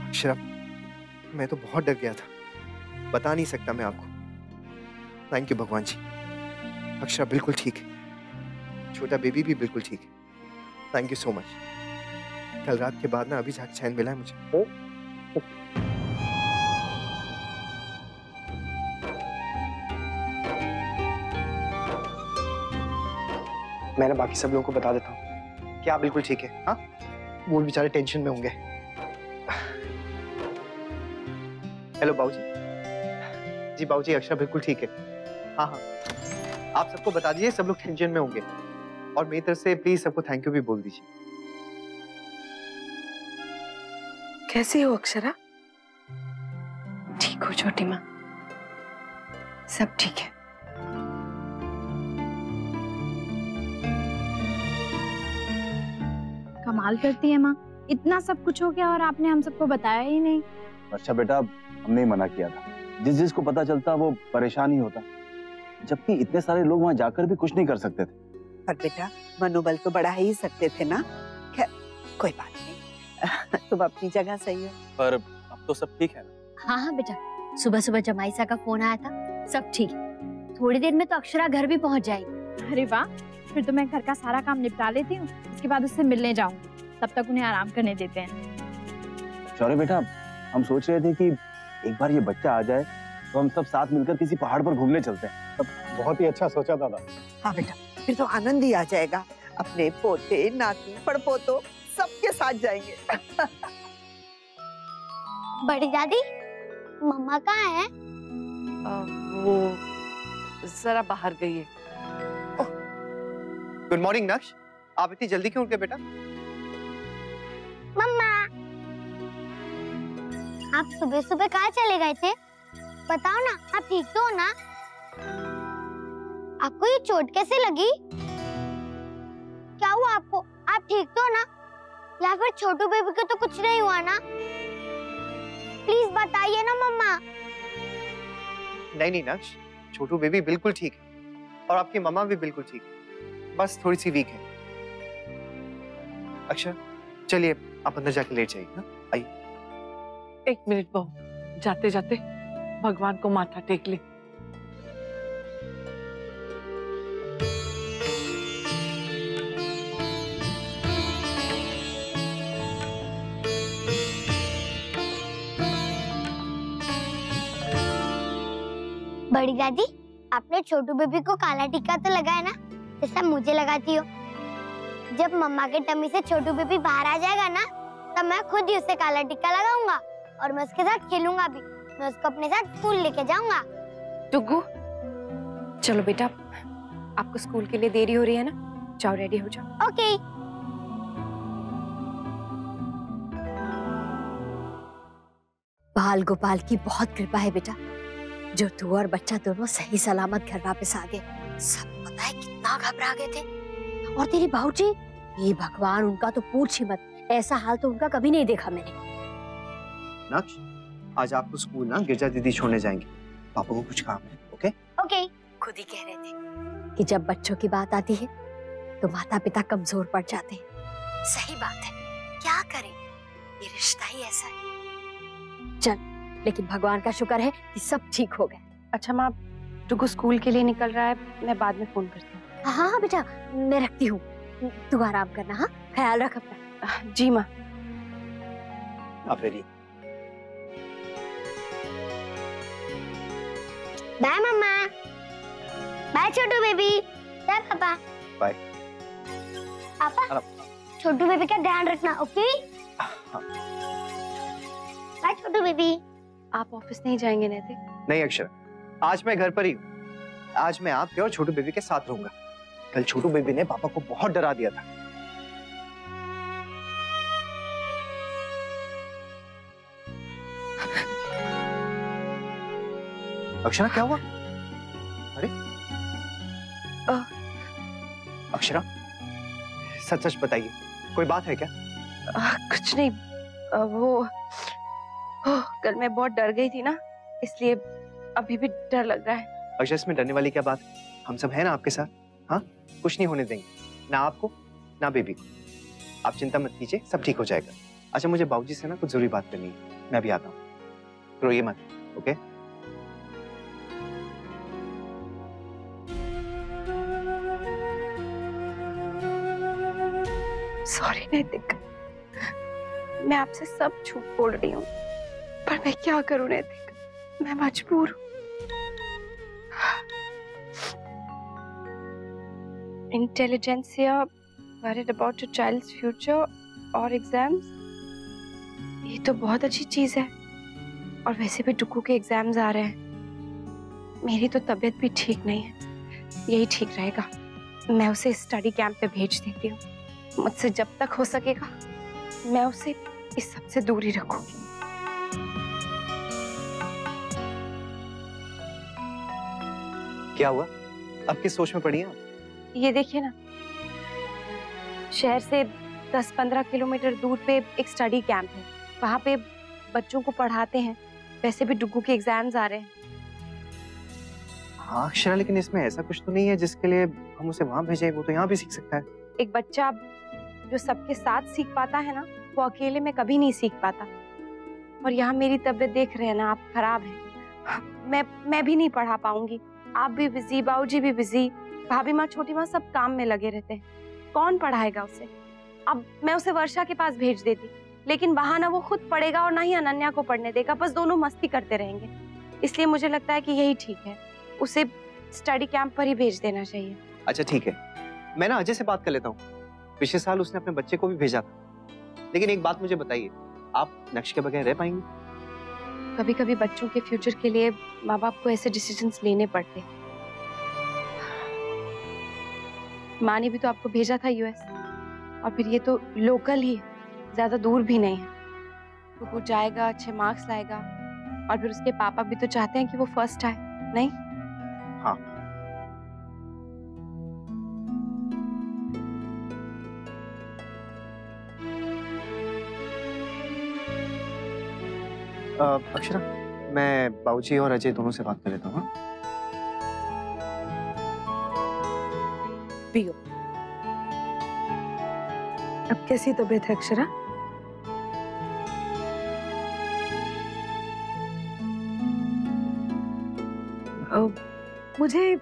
अक्षरा, मैं तो बहुत डर गया था, बता नहीं सकता मैं आपको। थैंक यू भगवान जी। अक्षरा बिल्कुल ठीक है, छोटा बेबी भी बिल्कुल ठीक है। Thank you so much. कल रात के बाद ना अभी जाके चैन मिला है मुझे। मैंने बाकी सब लोगों को बता देता हूँ कि आप बिल्कुल ठीक है। हाँ, वो बेचारे टेंशन में होंगे। हेलो बाबूजी। जी बाबूजी, अक्षरा बिल्कुल ठीक है। हाँ हाँ, आप सबको बता दीजिए, सब लोग टेंशन में होंगे, और मेरी तरफ से प्लीज सबको थैंक यू भी बोल दीजिए। कैसी हो अक्षरा? ठीक हो छोटी माँ? सब ठीक है। कमाल करती है माँ, इतना सब कुछ हो गया और आपने हम सबको बताया ही नहीं। अच्छा बेटा, हमने ही मना किया था। जिस जिसको पता चलता वो परेशान ही होता, जबकि इतने सारे लोग वहाँ जाकर भी कुछ नहीं कर सकते थे। पर बेटा, मनोबल तो बढ़ा ही सकते थे ना। खैर कोई बात नहीं, तुम अपनी जगह सही हो। पर अब तो सब ठीक है ना? हाँ हाँ बेटा, सुबह सुबह जमाईसा का फोन आया था, सब ठीक है। थोड़ी देर में तो अक्षरा घर भी पहुँच जाएगी। अरे वाह, फिर तो मैं घर का सारा काम निपटा लेती हूँ, उसके बाद उससे मिलने जाऊंगी, तब तक उन्हें आराम करने देते हैं। शौर्य बेटा, हम सोच रहे थे कि एक बार ये बच्चा आ जाए तो हम सब साथ मिलकर किसी पहाड़ पर घूमने चलते हैं। तब बहुत ही अच्छा सोचा दादा। हाँ बेटा, फिर तो आनंद ही आ जाएगा। अपने पोते, नाती, पड़पोतों सबके साथ जाएंगे। बड़ी दादी, मम्मा कहाँ है? वो जरा बाहर गई है। गुड मॉर्निंग नक्श, आप इतनी जल्दी क्यों उठ गए बेटा? मम्मा, आप सुबह सुबह कहाँ चले गए थे? बताओ ना, आप ठीक तो हो ना? आपको ये चोट कैसे लगी? क्या हुआ आपको? आप ठीक तो हो ना? या फिर छोटू बेबी को तो कुछ नहीं हुआ ना? प्लीज बताइए ना मम्मा। नहीं नक्श, छोटू बेबी बिल्कुल ठीक है और आपकी मम्मा भी बिल्कुल ठीक है, बस थोड़ी सी वीक है। अक्षर चलिए आप अंदर जाके लेट जाइए ना, आइए। एक मिनट बहू, जाते जाते भगवान को माथा टेक ले। बड़ी दादी, आपने छोटू बेबी को काला टीका तो लगाया ना, जैसा मुझे लगाती हो? जब मम्मा के टम्मी से छोटू बेबी बाहर आ जाएगा ना, तब मैं खुद ही उसे काला टीका लगाऊंगा और मैं उसके साथ खेलूंगा भी। मैं उसको अपने साथ स्कूल लेके जाऊंगा। टुगू, चलो बेटा, आपको स्कूल के लिए देरी हो रही है ना, जाओ रेडी हो जाओ। ओके। बाल गोपाल की बहुत कृपा है बेटा, जो तू और बच्चा दोनों सही सलामत घर वापस आ गए। सब पता है कितना घबरा गए थे। और तेरी बाबूजी, ये भगवान, उनका तो पूछ ही मत, ऐसा हाल तो उनका कभी नहीं देखा मैंने। नक्श, आज आपको स्कूल ना गिरजा दीदी छोड़ने जाएंगे, पापा को कुछ काम है। Okay okay. खुद ही कह रहे थे कि जब बच्चों की बात आती है तो माता पिता कमजोर पड़ जाते हैं। सही बात है, क्या करें, ये रिश्ता ही ऐसा है। चल, लेकिन भगवान का शुक्र है कि सब ठीक हो गए। अच्छा माँ, टुगू स्कूल के लिए निकल रहा है, मैं बाद में फोन करती हूँ। हाँ हाँ बेटा, मैं रखती हूँ, तू आराम करना। हाँ, ख्याल रख अपना। जी माँ। आप रेडी? बाय मम्मा। बाय छोटू बेबी। बाय पापा। बाय पापा, छोटू बेबी का ध्यान रखना, ओके? बाय छोटू बेबी। आप ऑफिस नहीं जाएंगे नैतिक? नहीं अक्षर, आज मैं घर पर ही हूँ। आज मैं आपके और छोटू बेबी के साथ रहूंगा। कल छोटू बेबी ने पापा को बहुत डरा दिया था। अक्षरा, क्या हुआ? अरे अक्षरा, सच सच बताइए, कोई बात है क्या? कुछ नहीं, वो कल मैं बहुत डर गई थी ना, इसलिए अभी भी डर लग रहा है। अक्षर, इसमें डरने वाली क्या बात है? हम सब हैं ना आपके साथ। हाँ, कुछ नहीं होने देंगे, ना आपको ना बेबी को। आप चिंता मत कीजिए, सब ठीक हो जाएगा। अच्छा, मुझे बाबूजी से ना कुछ जरूरी बात करनी है, मैं अभी आता हूँ। रोइए मत, ओके? सॉरी नैतिक, मैं आपसे सब झूठ बोल रही हूँ, पर मैं क्या करूँ नैतिक, मैं मजबूर हूँ। Intelligentsia, worried about your child's future और एग्जाम्स, ये तो बहुत अच्छी चीज है। और वैसे भी टुकू के एग्जाम्स आ रहे हैं, मेरी तो तबीयत भी ठीक नहीं है, यही ठीक रहेगा। मैं उसे स्टडी कैंप पे भेज देती हूँ। मुझसे जब तक हो सकेगा मैं उसे इस सब से दूर ही रखूंगी। क्या हुआ? अब किस सोच में पड़ी हैं आप? ये देखिए ना, शहर से 10-15 किलोमीटर दूर पे एक स्टडी कैंप है, वहाँ पे बच्चों को पढ़ाते हैं। वैसे भी डुगू के एग्जाम्स आ रहे हैं। हाँ अक्षरा, लेकिन इसमें ऐसा कुछ तो नहीं है जिसके लिए हम उसे वहाँ भेजें, वो तो यहाँ भी सीख सकता है। एक बच्चा जो सबके साथ सीख पाता है ना, वो अकेले में कभी नहीं सीख पाता। और यहाँ मेरी तबीयत देख रहे हैं ना आप, खराब है। मैं भी नहीं पढ़ा पाऊंगी, आप भी बिजी, बाबूजी भी बिजी, भाभी माँ, छोटी माँ, सब काम में लगे रहते हैं। कौन पढ़ाएगा उसे? अब मैं उसे वर्षा के पास भेज देती, लेकिन वहां ना वो खुद पढ़ेगा और ना ही अनन्या को पढ़ने देगा, बस दोनों मस्ती करते रहेंगे। इसलिए मुझे लगता है कि यही ठीक है, उसे स्टडी कैंप पर ही भेज देना चाहिए। अच्छा ठीक है, मैं ना अजय से बात कर लेता हूँ। पिछले साल उसने अपने बच्चे को भी भेजा था। लेकिन एक बात मुझे बताइए, आप नक्श के बगैर रह पाएंगे? कभी कभी बच्चों के फ्यूचर के लिए माँ बाप को ऐसे डिसीजंस लेने पड़ते हैं। माँ ने भी तो आपको भेजा था यूएस, और फिर ये तो लोकल ही है, ज्यादा दूर भी नहीं है। तो वो जाएगा, अच्छे मार्क्स लाएगा, और फिर उसके पापा भी तो चाहते हैं कि वो फर्स्ट आए, नहीं? हाँ। अक्षरा, मैं बाबूजी और अजय दोनों से बात कर लेता हूँ। पियो। अब कैसी तबीयत है अक्षरा? मुझे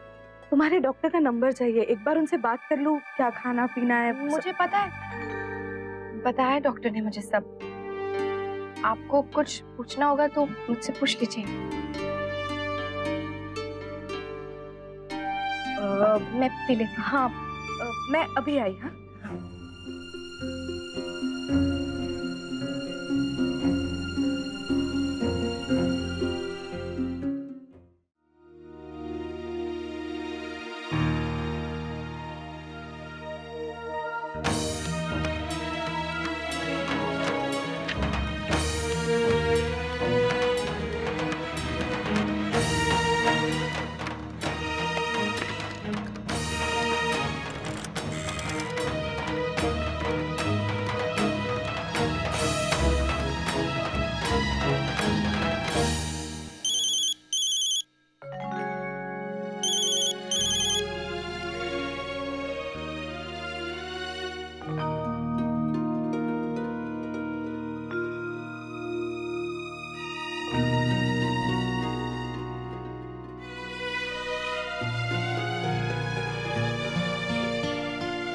तुम्हारे डॉक्टर का नंबर चाहिए, एक बार उनसे बात कर लूं, क्या खाना पीना है। मुझे पता है, बताया डॉक्टर ने मुझे सब। आपको कुछ पूछना होगा तो मुझसे पूछ लीजिए। मैं पी लेती हूँ। हाँ, मैं अभी आई। हाँ,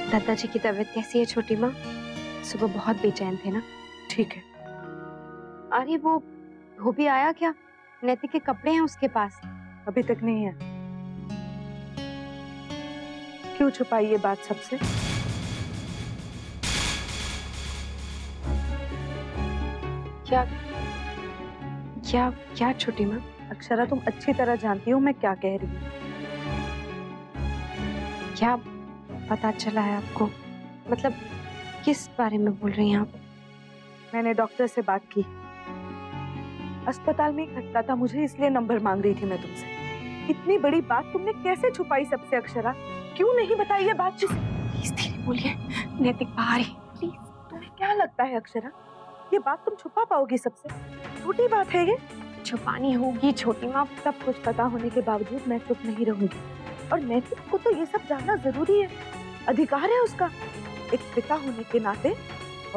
दादाजी की तबीयत कैसी है छोटी माँ? सुबह बहुत बेचैन थे ना? ठीक है। अरे वो धोबी आया क्या? नैतिक के कपड़े हैं उसके पास। अभी तक नहीं है। क्यों छुपाई ये बात सबसे? क्या क्या क्या छोटी माँ? अक्षरा, तुम अच्छी तरह जानती हो मैं क्या कह रही हूँ। क्या पता चला है आपको? मतलब किस बारे में बोल रही हैं आप? मैंने डॉक्टर से बात की। अस्पताल में एक घटना था, मुझे इसलिए नंबर मांग रही थी मैं तुमसे। इतनी बड़ी बात तुमने कैसे छुपाई सबसे अक्षरा? क्यों नहीं बताई ये बात? प्लीज धीरे बोलिए, नैतिक बाहर है प्लीज। तुम्हें क्या लगता है अक्षरा, ये बात तुम छुपा पाओगी सबसे? छोटी बात है ये। छुपानी होगी छोटी माँ। सब कुछ पता होने के बावजूद मैं चुप नहीं रहूंगी, और नैतिक को तो ये सब जानना जरूरी है, अधिकार है उसका, एक पिता होने के नाते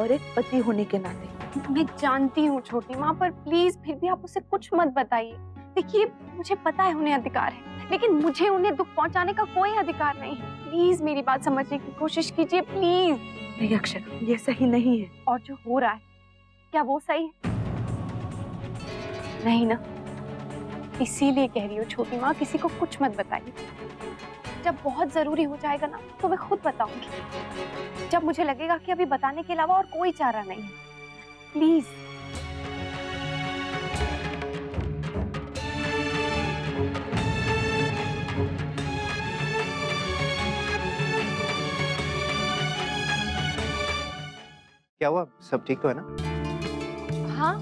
और एक पति होने के नाते। मैं जानती हूँ छोटी माँ, पर प्लीज फिर भी आप उसे कुछ मत बताइए। देखिए मुझे पता है उन्हें अधिकार है, लेकिन मुझे उन्हें दुख पहुँचाने का कोई अधिकार नहीं है। प्लीज मेरी बात समझने की कोशिश कीजिए प्लीज। नहीं अक्षरा, ये सही नहीं है। और जो हो रहा है क्या वो सही है? नहीं ना, इसीलिए कह रही हूँ छोटी माँ, किसी को कुछ मत बताइए। जब बहुत जरूरी हो जाएगा ना तो मैं खुद बताऊंगी, जब मुझे लगेगा कि अभी बताने के अलावा और कोई चारा नहीं है। प्लीज। क्या हुआ, सब ठीक तो है ना? हाँ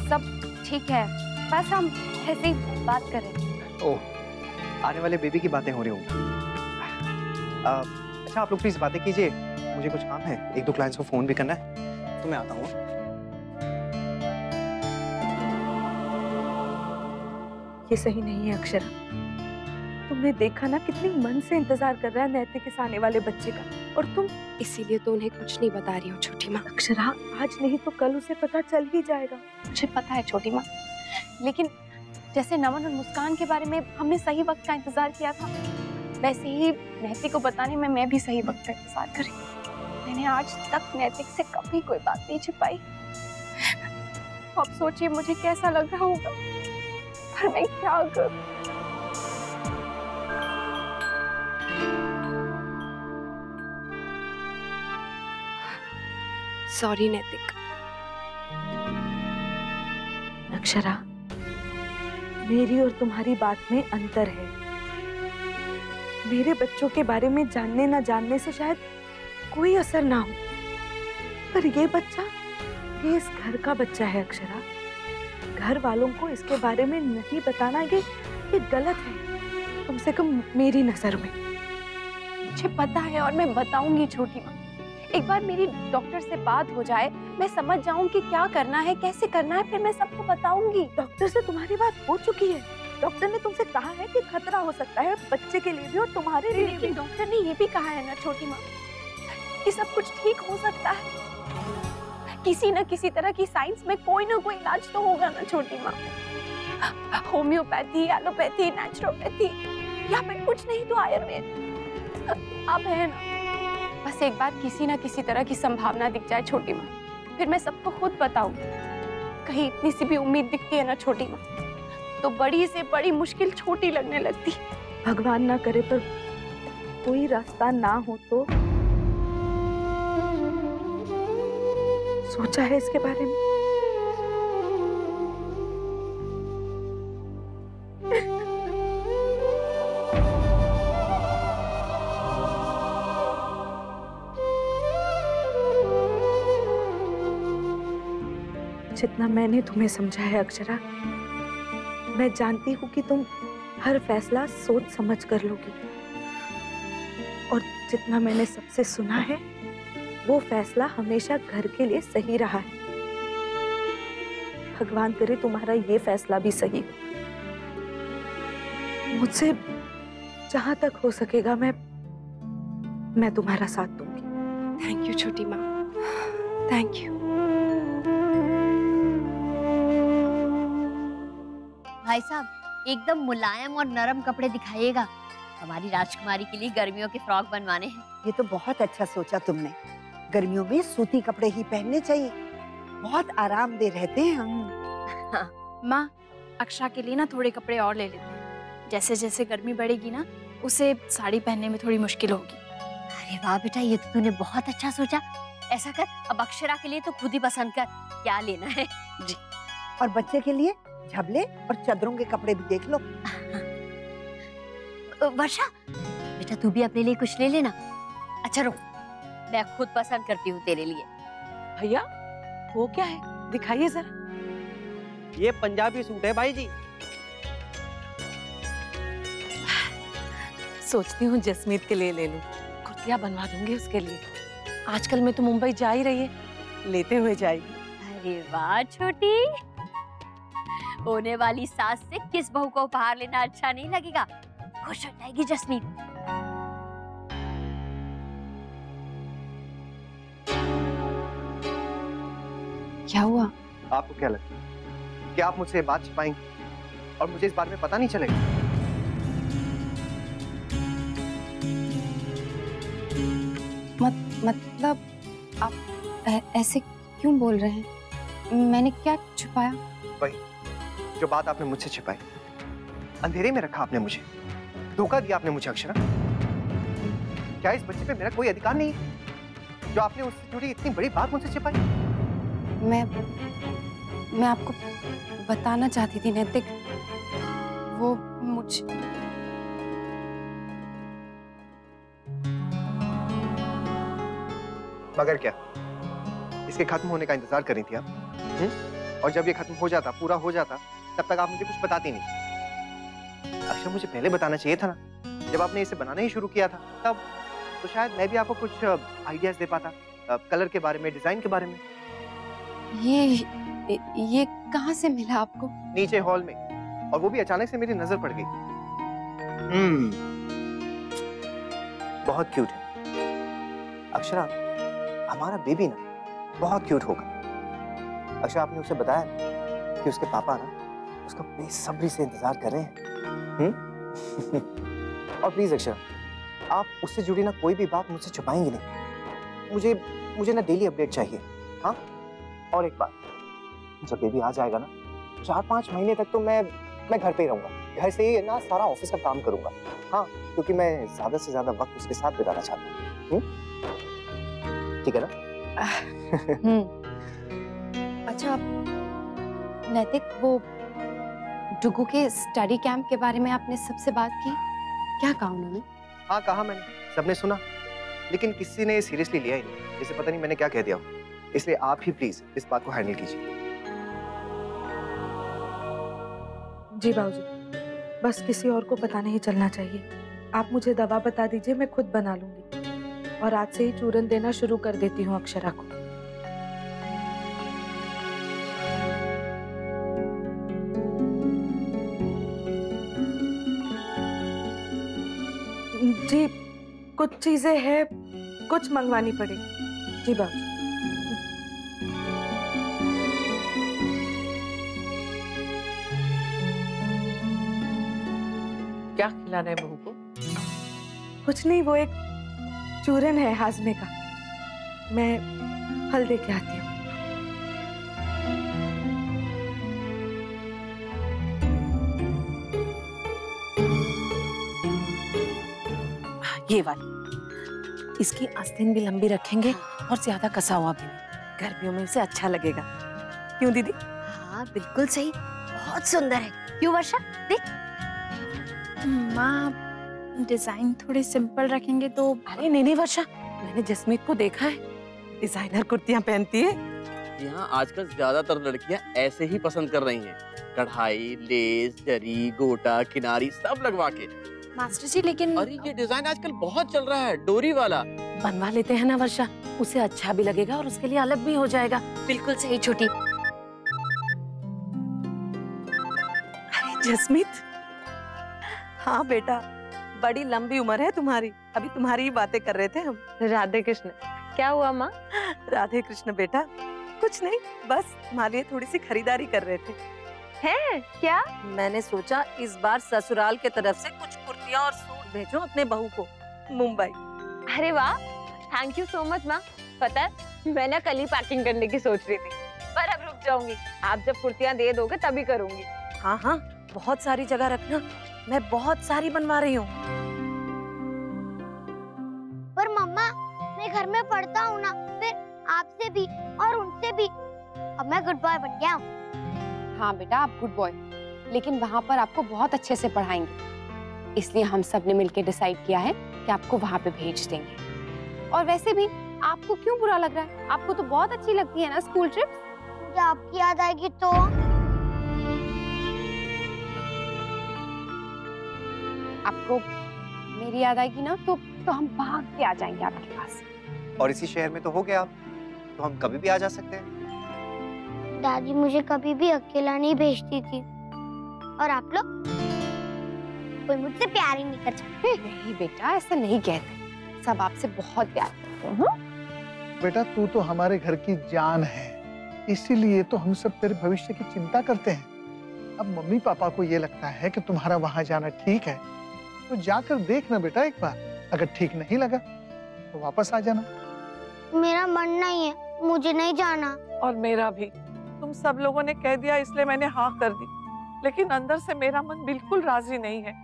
सब ठीक है, बस हम ऐसे ही बात कर रहे हैं। ओह, आने वाले बेबी की बातें हो रही होंगी। अच्छा आप लोग प्लीज बातें कीजिए, मुझे कुछ काम है, एक दो क्लाइंट्स को फोन भी करना है, तो मैं आता हूँ। ये सही नहीं है अक्षरा। तुमने देखा ना कितनी मन से इंतजार कर रहा है नैतिक इस आने वाले बच्चे का, और तुम। इसीलिए तो उन्हें कुछ नहीं बता रही हूँ छोटी माँ। अक्षरा, आज नहीं तो कल उसे पता चल ही जाएगा। मुझे पता है छोटी माँ, लेकिन जैसे नमन और मुस्कान के बारे में हमने सही वक्त का इंतजार किया था, वैसे ही नैतिक को बताने में मैं भी सही वक्त का इंतजार कर रही हूँ। मैंने आज तक नैतिक से कभी कोई बात नहीं छिपाई। अब सोचिए मुझे कैसा लग रहा होगा, पर मैं क्या करूं? सॉरी नैतिक। अक्षरा, मेरी और तुम्हारी बात में अंतर है। मेरे बच्चों के बारे में जानने ना जानने से शायद कोई असर ना हो, पर ये बच्चा, ये इस घर का बच्चा है अक्षरा। घर वालों को इसके बारे में नहीं बताना ये गलत है, कम से कम मेरी नजर में। मुझे पता है और मैं बताऊंगी छोटी माँ। एक बार मेरी डॉक्टर से बात हो जाए, मैं समझ जाऊं कि क्या करना है, कैसे करना है, फिर मैं सबको बताऊंगी। डॉक्टर से तुम्हारी बात हो चुकी है। डॉक्टर ने तुमसे कहा है कि खतरा हो सकता है बच्चे के लिए भी और तुम्हारे लिए भी। लेकिन डॉक्टर ने ये भी कहा है ना छोटी माँ कि सब कुछ ठीक हो सकता है। किसी न किसी तरह की साइंस में कोई ना कोई इलाज तो होगा ना छोटी माँ। होम्योपैथी, एलोपैथी, नेचुरोपैथी या फिर कुछ नहीं तो आयुर्वेद। अब है ना, बस एक बार किसी ना किसी तरह की संभावना दिख जाए छोटी माँ, फिर मैं सबको खुद बताऊंगी। कहीं इतनी सी भी उम्मीद दिखती है ना छोटी माँ, तो बड़ी से बड़ी मुश्किल छोटी लगने लगती। भगवान ना करे पर कोई रास्ता ना हो तो। सोचा है इसके बारे में? जितना मैंने तुम्हें समझा है अक्षरा, मैं जानती हूँ कि तुम हर फैसला सोच समझ कर लोगी, और जितना मैंने सबसे सुना है वो फैसला हमेशा घर के लिए सही रहा है। भगवान करे तुम्हारा ये फैसला भी सही हो। मुझसे जहां तक हो सकेगा मैं तुम्हारा साथ दूंगी। थैंक यू छोटी माँ, थैंक यू। भाई साहब, एकदम मुलायम और नरम कपड़े दिखाइएगा। हमारी राजकुमारी के लिए गर्मियों के फ्रॉक बनवाने हैं। ये तो बहुत अच्छा सोचा तुमने। गर्मियों में सूती कपड़े ही पहनने चाहिए, बहुत आरामदेह रहते हैं हम। माँ, अक्षरा के लिए ना थोड़े कपड़े और ले लेते हैं। जैसे जैसे गर्मी बढ़ेगी ना, उसे साड़ी पहनने में थोड़ी मुश्किल होगी। अरे वाह बेटा, ये तो तूने बहुत अच्छा सोचा। ऐसा कर, अब अक्षरा के लिए तो खुद ही पसंद कर क्या लेना है। जी। और बच्चे के लिए झबले और चादरों के कपड़े भी देख लो। वर्षा, बेटा तू भी अपने लिए कुछ ले लेना। अच्छा रुक, मैं खुद पसंद करती हूँ तेरे लिए। भैया, वो क्या है, दिखाइए जरा। ये पंजाबी सूट है भाई जी। सोचती हूँ जसमीत के लिए ले लूं, कुर्तियाँ बनवा दूंगी उसके लिए। आजकल में तो मुंबई जा ही रही है, लेते हुए जाएगी। अरे वाह छोटी, होने वाली सास से किस बहू को उपहार लेना अच्छा नहीं लगेगा। खुश हो जाएगी जसमीत। क्या हुआ? आपको क्या लगता है कि आप मुझसे बात छिपाएंगे और मुझे इस बारे में पता नहीं चलेगा? मतलब आप ऐसे क्यों बोल रहे हैं? मैंने क्या छुपाया? वही जो बात आपने मुझसे छिपाई, अंधेरे में रखा आपने मुझे, धोखा दिया आपने मुझे। अक्षरा, क्या इस बच्चे पे मेरा कोई अधिकार नहीं है जो आपने उससे जुड़ी इतनी बड़ी बात मुझसे छिपाई? मैं आपको बताना चाहती थी नैतिक, वो मुझ मगर क्या इसके खत्म होने का इंतजार कर रही थी आप? और जब ये खत्म हो जाता, पूरा हो जाता, तब तक आप मुझे कुछ बताती नहीं। अच्छा, मुझे पहले बताना चाहिए था ना, जब आपने इसे बनाना ही शुरू किया था तब तो शायद मैं भी आपको कुछ आइडियाज दे पाता, कलर के बारे में, डिजाइन के बारे में। ये कहाँ से मिला आपको? नीचे हॉल में, और वो भी अचानक से मेरी नजर पड़ गई। बहुत क्यूट है अक्षरा, हमारा बेबी ना बहुत क्यूट होगा। अक्षरा, आपने उसे बताया कि उसके पापा ना उसका बेसब्री से इंतजार कर रहे हैं। और प्लीज अक्षरा, आप उससे जुड़ी ना कोई भी बात मुझसे छुपाएंगी नहीं। मुझे ना डेली अपडेट चाहिए। हाँ, और एक बात, जब बेबी आ जाएगा ना, 4-5 महीने तक तो मैं घर पे ही रहूंगा। घर से ही ना सारा ऑफिस का काम करूंगा। हाँ, क्योंकि मैं ज्यादा से ज्यादा वक्त उसके साथ बिताना चाहता हूँ। ठीक है ना? अच्छा, नैतिक, वो डुगू के स्टडी कैंप के बारे में आपने सबसे बात की? क्या कहा उन्होंने? हाँ कहा मैंने, सबने सुना, लेकिन किसी ने सीरियसली लिया ही नहीं। जैसे पता नहीं मैंने क्या कह दिया, इसलिए आप ही प्लीज इस बात को हैंडल कीजिए। जी बाबूजी, बस किसी और को पता नहीं चलना चाहिए। आप मुझे दवा बता दीजिए, मैं खुद बना लूंगी और आज से ही चूरन देना शुरू कर देती हूँ अक्षरा को। जी कुछ चीजें हैं, कुछ मंगवानी पड़ेगी। जी बाबू। क्या खिलाना है बहू को? कुछ नहीं, वो एक चूरन है हाजमे का, मैं फल दे के आती हूँ। ये वाली, इसकी आस्तीन भी लंबी रखेंगे और ज्यादा कसा हुआ भी नहीं। गर्मियों में इसे अच्छा लगेगा, क्यों दीदी? हाँ बिल्कुल सही, बहुत सुंदर है। क्यों वर्षा, देख। माँ डिजाइन थोड़े सिंपल रखेंगे तो। अरे नहीं वर्षा, मैंने जसमीत को देखा है, डिजाइनर कुर्तियां पहनती है। यहाँ आजकल ज्यादातर लड़कियां ऐसे ही पसंद कर रही हैं, कढ़ाई, लेस, जरी, गोटा, किनारी सब लगवा के। मास्टर जी लेकिन अरे ये डिजाइन आजकल बहुत चल रहा है, डोरी वाला। बनवा लेते हैं ना वर्षा, उसे अच्छा भी लगेगा और उसके लिए अलग भी हो जाएगा। बिल्कुल सही छोटी। अरे जसमीत, हाँ बेटा, बड़ी लंबी उम्र है तुम्हारी, अभी तुम्हारी ही बातें कर रहे थे हम। राधे कृष्ण। क्या हुआ माँ? राधे कृष्ण बेटा, कुछ नहीं, बस तुम्हारे लिए थोड़ी सी खरीदारी कर रहे थे। है क्या? मैंने सोचा इस बार ससुराल के तरफ से कुछ कुर्तियां और सूट भेजो अपने बहू को मुंबई। अरे वाह, थैंक यू सो मच माँ। पता है मैं ना कल ही पैकिंग करने की सोच रही थी, पर अब रुक जाऊंगी। आप जब कुर्तियां दे दोगे तभी करूंगी। हाँ हाँ, बहुत सारी जगह रखना, मैं बहुत सारी बनवा रही हूँ। पर मम्मा, मैं घर में पढ़ता हूँ ना, फिर आपसे भी और उनसे भी। अब मैं गुड बॉय बन गया हूँ। हाँ बेटा, आप गुड बॉय, लेकिन वहाँ पर आपको बहुत अच्छे से पढ़ाएंगे, इसलिए हम सब ने मिलकर डिसाइड किया है कि आपको वहाँ पे भेज देंगे। और वैसे भी आपको क्यों बुरा लग रहा है? आपको तो बहुत अच्छी लगती है ना स्कूल ट्रिप। मुझे आपकी याद आएगी तो? आपको मेरी याद आएगी ना तो हम भाग के आ जाएंगे आपके पास। और इसी शहर में तो हो गया आप, तो हम कभी भी आ जा सकते हैं। दादी मुझे कभी भी अकेला नहीं भेजती थी, और आप लोग कोई मुझसे प्यार ही नहीं करता। नहीं बेटा, ऐसा नहीं कहते, सब आपसे बहुत प्यार करते हैं। बेटा तू तो हमारे घर की जान है, इसीलिए तो हम सब तेरे भविष्य की चिंता करते हैं। अब मम्मी पापा को ये लगता है कि तुम्हारा वहां जाना ठीक है, तो जाकर देखना बेटा एक बार, अगर ठीक नहीं लगा तो वापस आ जाना। मेरा मन नहीं है, मुझे नहीं जाना। और मेरा भी, तुम सब लोगों ने कह दिया इसलिए मैंने हाँ कर दी, लेकिन अंदर से मेरा मन बिल्कुल राजी नहीं है।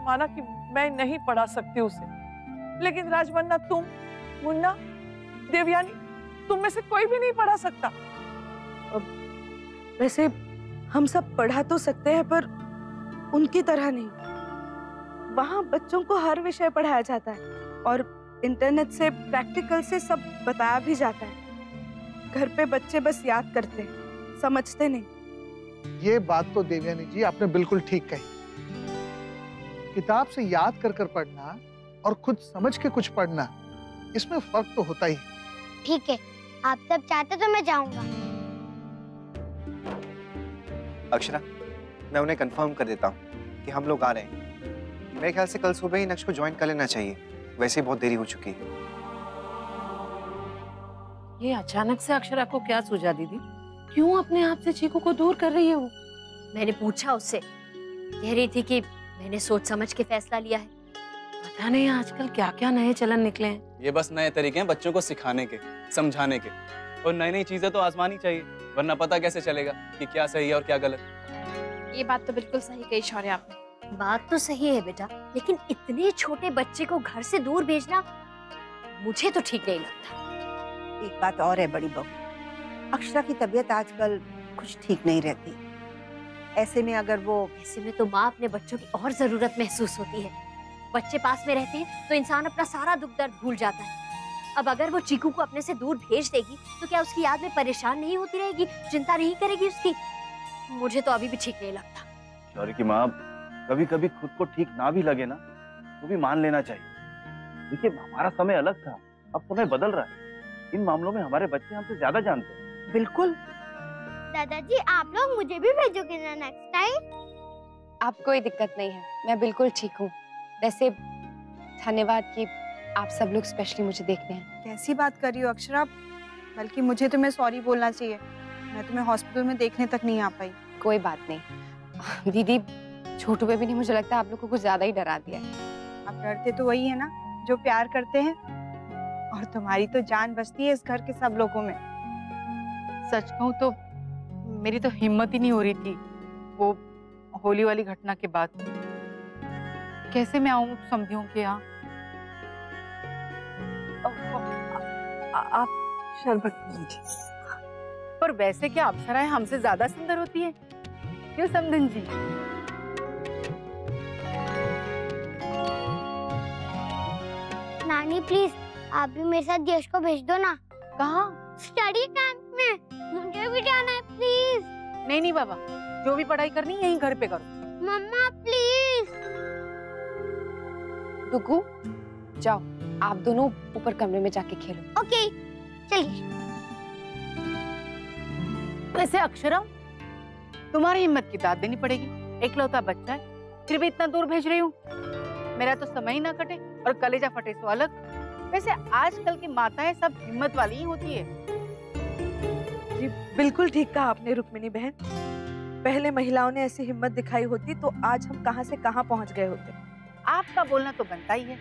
माना कि मैं नहीं पढ़ा सकती उसे, लेकिन राजवन्ना, तुम, मुन्ना, देवयानी, तुम में से कोई भी नहीं पढ़ा सकता। वैसे हम सब पढ़ा तो सकते हैं, पर उनकी तरह नहीं। वहाँ बच्चों को हर विषय पढ़ाया जाता है और इंटरनेट से, प्रैक्टिकल से सब बताया भी जाता है। घर पे बच्चे बस याद करते हैं, समझते नहीं। ये बात तो देवयानी जी आपने बिल्कुल ठीक कही। किताब से याद कर कर पढ़ना और खुद समझ के कुछ पढ़ना, इसमें फर्क तो होता ही। ठीक है, आप सब चाहते तो मैं जाऊंगा। अक्षरा, मैं उन्हें कंफर्म कर देता हूँ कि हम लोग आ रहे हैं। मेरे ख्याल से कल सुबह ही नक्श को ज्वाइन कर लेना चाहिए, वैसे ही बहुत देरी हो चुकी है। ये अचानक से अक्षरा को क्या सूझा दीदी? क्यों अपने आप से चीकू को दूर कर रही है वो? मैंने पूछा उससे, कह रही थी कि मैंने सोच समझ के फैसला लिया है। पता नहीं आजकल क्या क्या नए चलन निकले हैं। ये बस नए तरीके हैं बच्चों को सिखाने के, समझाने के, और नई नई चीजें तो आजमानी चाहिए, वरना पता कैसे चलेगा कि क्या सही है और क्या गलत। ये बात तो बिल्कुल सही कही शौर्य आपने। बात तो सही है बेटा, लेकिन इतने छोटे बच्चे को घर से दूर भेजना मुझे तो ठीक नहीं लगता। एक बात और है बड़ी बहू, अक्षरा की तबीयत आजकल कुछ ठीक नहीं रहती। ऐसे में अगर वो ऐसे में तो माँ अपने बच्चों की और जरूरत महसूस होती है। बच्चे पास में रहते हैं तो इंसान अपना सारा दुख दर्द भूल जाता है। अब अगर वो चीकू को अपने से दूर भेज देगी तो क्या उसकी याद में परेशान नहीं होती रहेगी, चिंता नहीं करेगी उसकी? मुझे तो अभी भी ठीक नहीं लगता। शौर्य की माँ, कभी कभी खुद को ठीक ना भी लगे ना तो भी मान लेना चाहिए। देखिए हमारा समय अलग था, अब समय बदल रहा है। इन मामलों में हमारे बच्चे हमसे ज्यादा जानते हैं। बिल्कुल। दादाजी आप लोग मुझे भी भेजोगे ना नेक्स्ट टाइम? आप कोई दिक्कत नहीं है, मैं बिल्कुल ठीक हूँ। वैसे धन्यवाद कि आप सब लोग स्पेशली मुझे देखते हैं। कैसी बात कर रही हो अक्षरा, बल्कि मुझे तुम्हें सॉरी बोलना चाहिए। मैं तुम्हें हॉस्पिटल में देखने तक नहीं आ पाई। कोई बात नहीं दीदी, छोटू बेबी ने मुझे लगता है आप लोग को कुछ ज्यादा ही डरा दिया है। आप डरते तो वही है ना जो प्यार करते हैं, और तुम्हारी तो जान बचती है इस घर के सब लोगों में। सच कहूँ तो मेरी तो हिम्मत ही नहीं हो रही थी वो होली वाली घटना के बाद। कैसे मैं आऊं समझियों के यहाँ? आप शरबत पीजिए। पर वैसे क्या अप्सराएं हमसे ज्यादा सुंदर होती है? क्यों समधन जी? नानी प्लीज आप भी मेरे साथ यश को भेज दो ना। कहाँ? स्टडी कैंप में, मुझे भी जाना है प्लीज। नहीं नहीं बाबा, जो भी पढ़ाई करनी है यहीं घर पे करो। मम्मा प्लीज। डुगू जाओ, आप दोनों ऊपर कमरे में जाके खेलो। ओके चलिए। वैसे अक्षरा, तुम्हारी हिम्मत की दाद देनी पड़ेगी। एकलौता बच्चा है, फिर भी इतना दूर भेज रही हूँ। मेरा तो समय ही ना कटे और कलेजा फटे सो अलग। वैसे आजकल की माताएं सब हिम्मत वाली ही होती है। जी बिल्कुल ठीक कहा आपने रुक्मिणी बहन। पहले महिलाओं ने ऐसी हिम्मत दिखाई होती तो आज हम कहां से कहां पहुंच गए होते। आपका बोलना तो बनता ही है।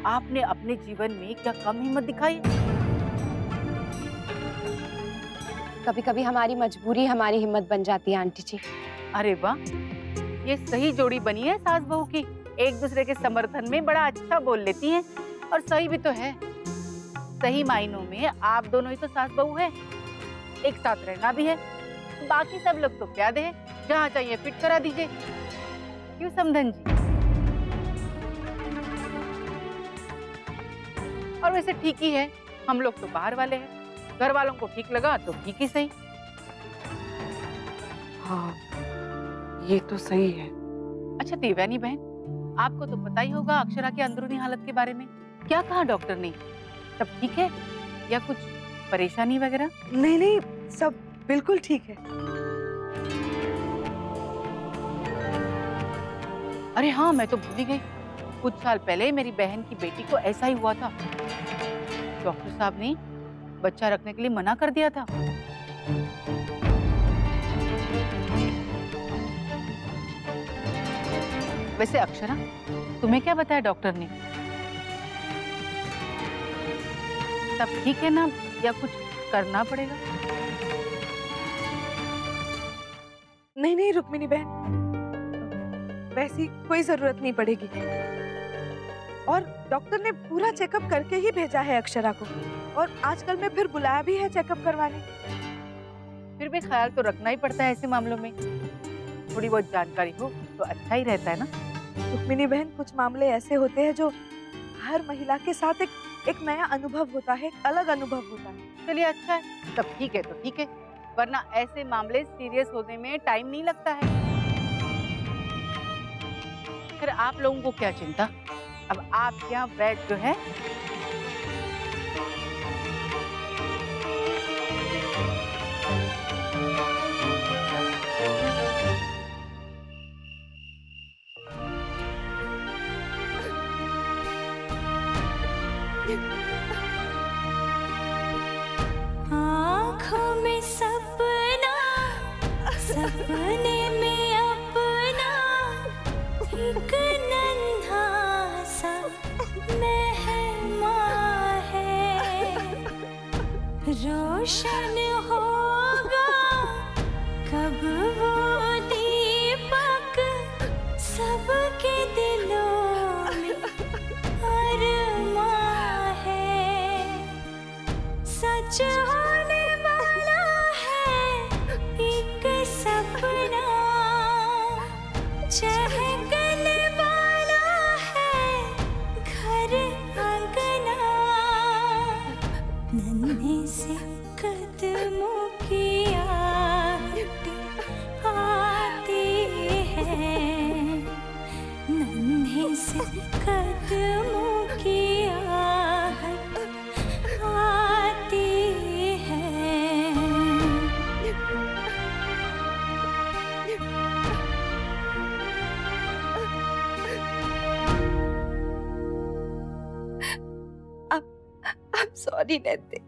आपने अपने जीवन में क्या कम हिम्मत दिखाई है? कभी कभी हमारी मजबूरी हमारी हिम्मत बन जाती है आंटी जी। अरे वाह, ये सही जोड़ी बनी है सास बहू की। एक दूसरे के समर्थन में बड़ा अच्छा बोल लेती हैं, और सही भी तो है। सही मायनों में आप दोनों ही तो सास बहू है, एक साथ रहना भी है। बाकी सब लोग तो प्यादे हैं, जहाँ चाहिए फिट करा दीजिए। क्यों समधन जी? और वैसे ठीक ही है, हम लोग तो बाहर वाले हैं। घर वालों को ठीक लगा तो ठीक ही सही। हाँ ये तो सही है। अच्छा देवयानी बहन, आपको तो पता ही होगा अक्षरा की अंदरूनी हालत के बारे में। क्या कहा डॉक्टर ने? सब ठीक है या कुछ परेशानी वगैरह? नहीं नहीं, सब बिल्कुल ठीक है। अरे हाँ, मैं तो भूल ही गई। कुछ साल पहले मेरी बहन की बेटी को ऐसा ही हुआ था। डॉक्टर साहब ने बच्चा रखने के लिए मना कर दिया था। वैसे अक्षरा, तुम्हें क्या बताया डॉक्टर ने? सब ठीक है ना, या कुछ करना पड़ेगा? नहीं नहीं रुक्मिणी बहन, वैसी कोई जरूरत नहीं पड़ेगी। और डॉक्टर ने पूरा चेकअप करके ही भेजा है अक्षरा को, और आजकल में फिर बुलाया भी है चेकअप करवाने। फिर भी ख्याल तो रखना ही पड़ता है ऐसे मामलों में। थोड़ी बहुत जानकारी हो तो अच्छा ही रहता है ना। रुक्मिणी बहन, कुछ मामले ऐसे होते हैं जो हर महिला के साथ एक नया अनुभव होता है, एक अलग अनुभव होता है। चलिए अच्छा है, सब ठीक है तो ठीक है, वरना ऐसे मामले सीरियस होने में टाइम नहीं लगता है। फिर आप लोगों को क्या चिंता? अब आप यहाँ बेड जो है आँखों में सपना, सपने में अपना एक नन्हा सा मेहमान। कदमों की आहट आती है, नन्हे से कदमों की आहट आती है। I'm sorry नैतिक,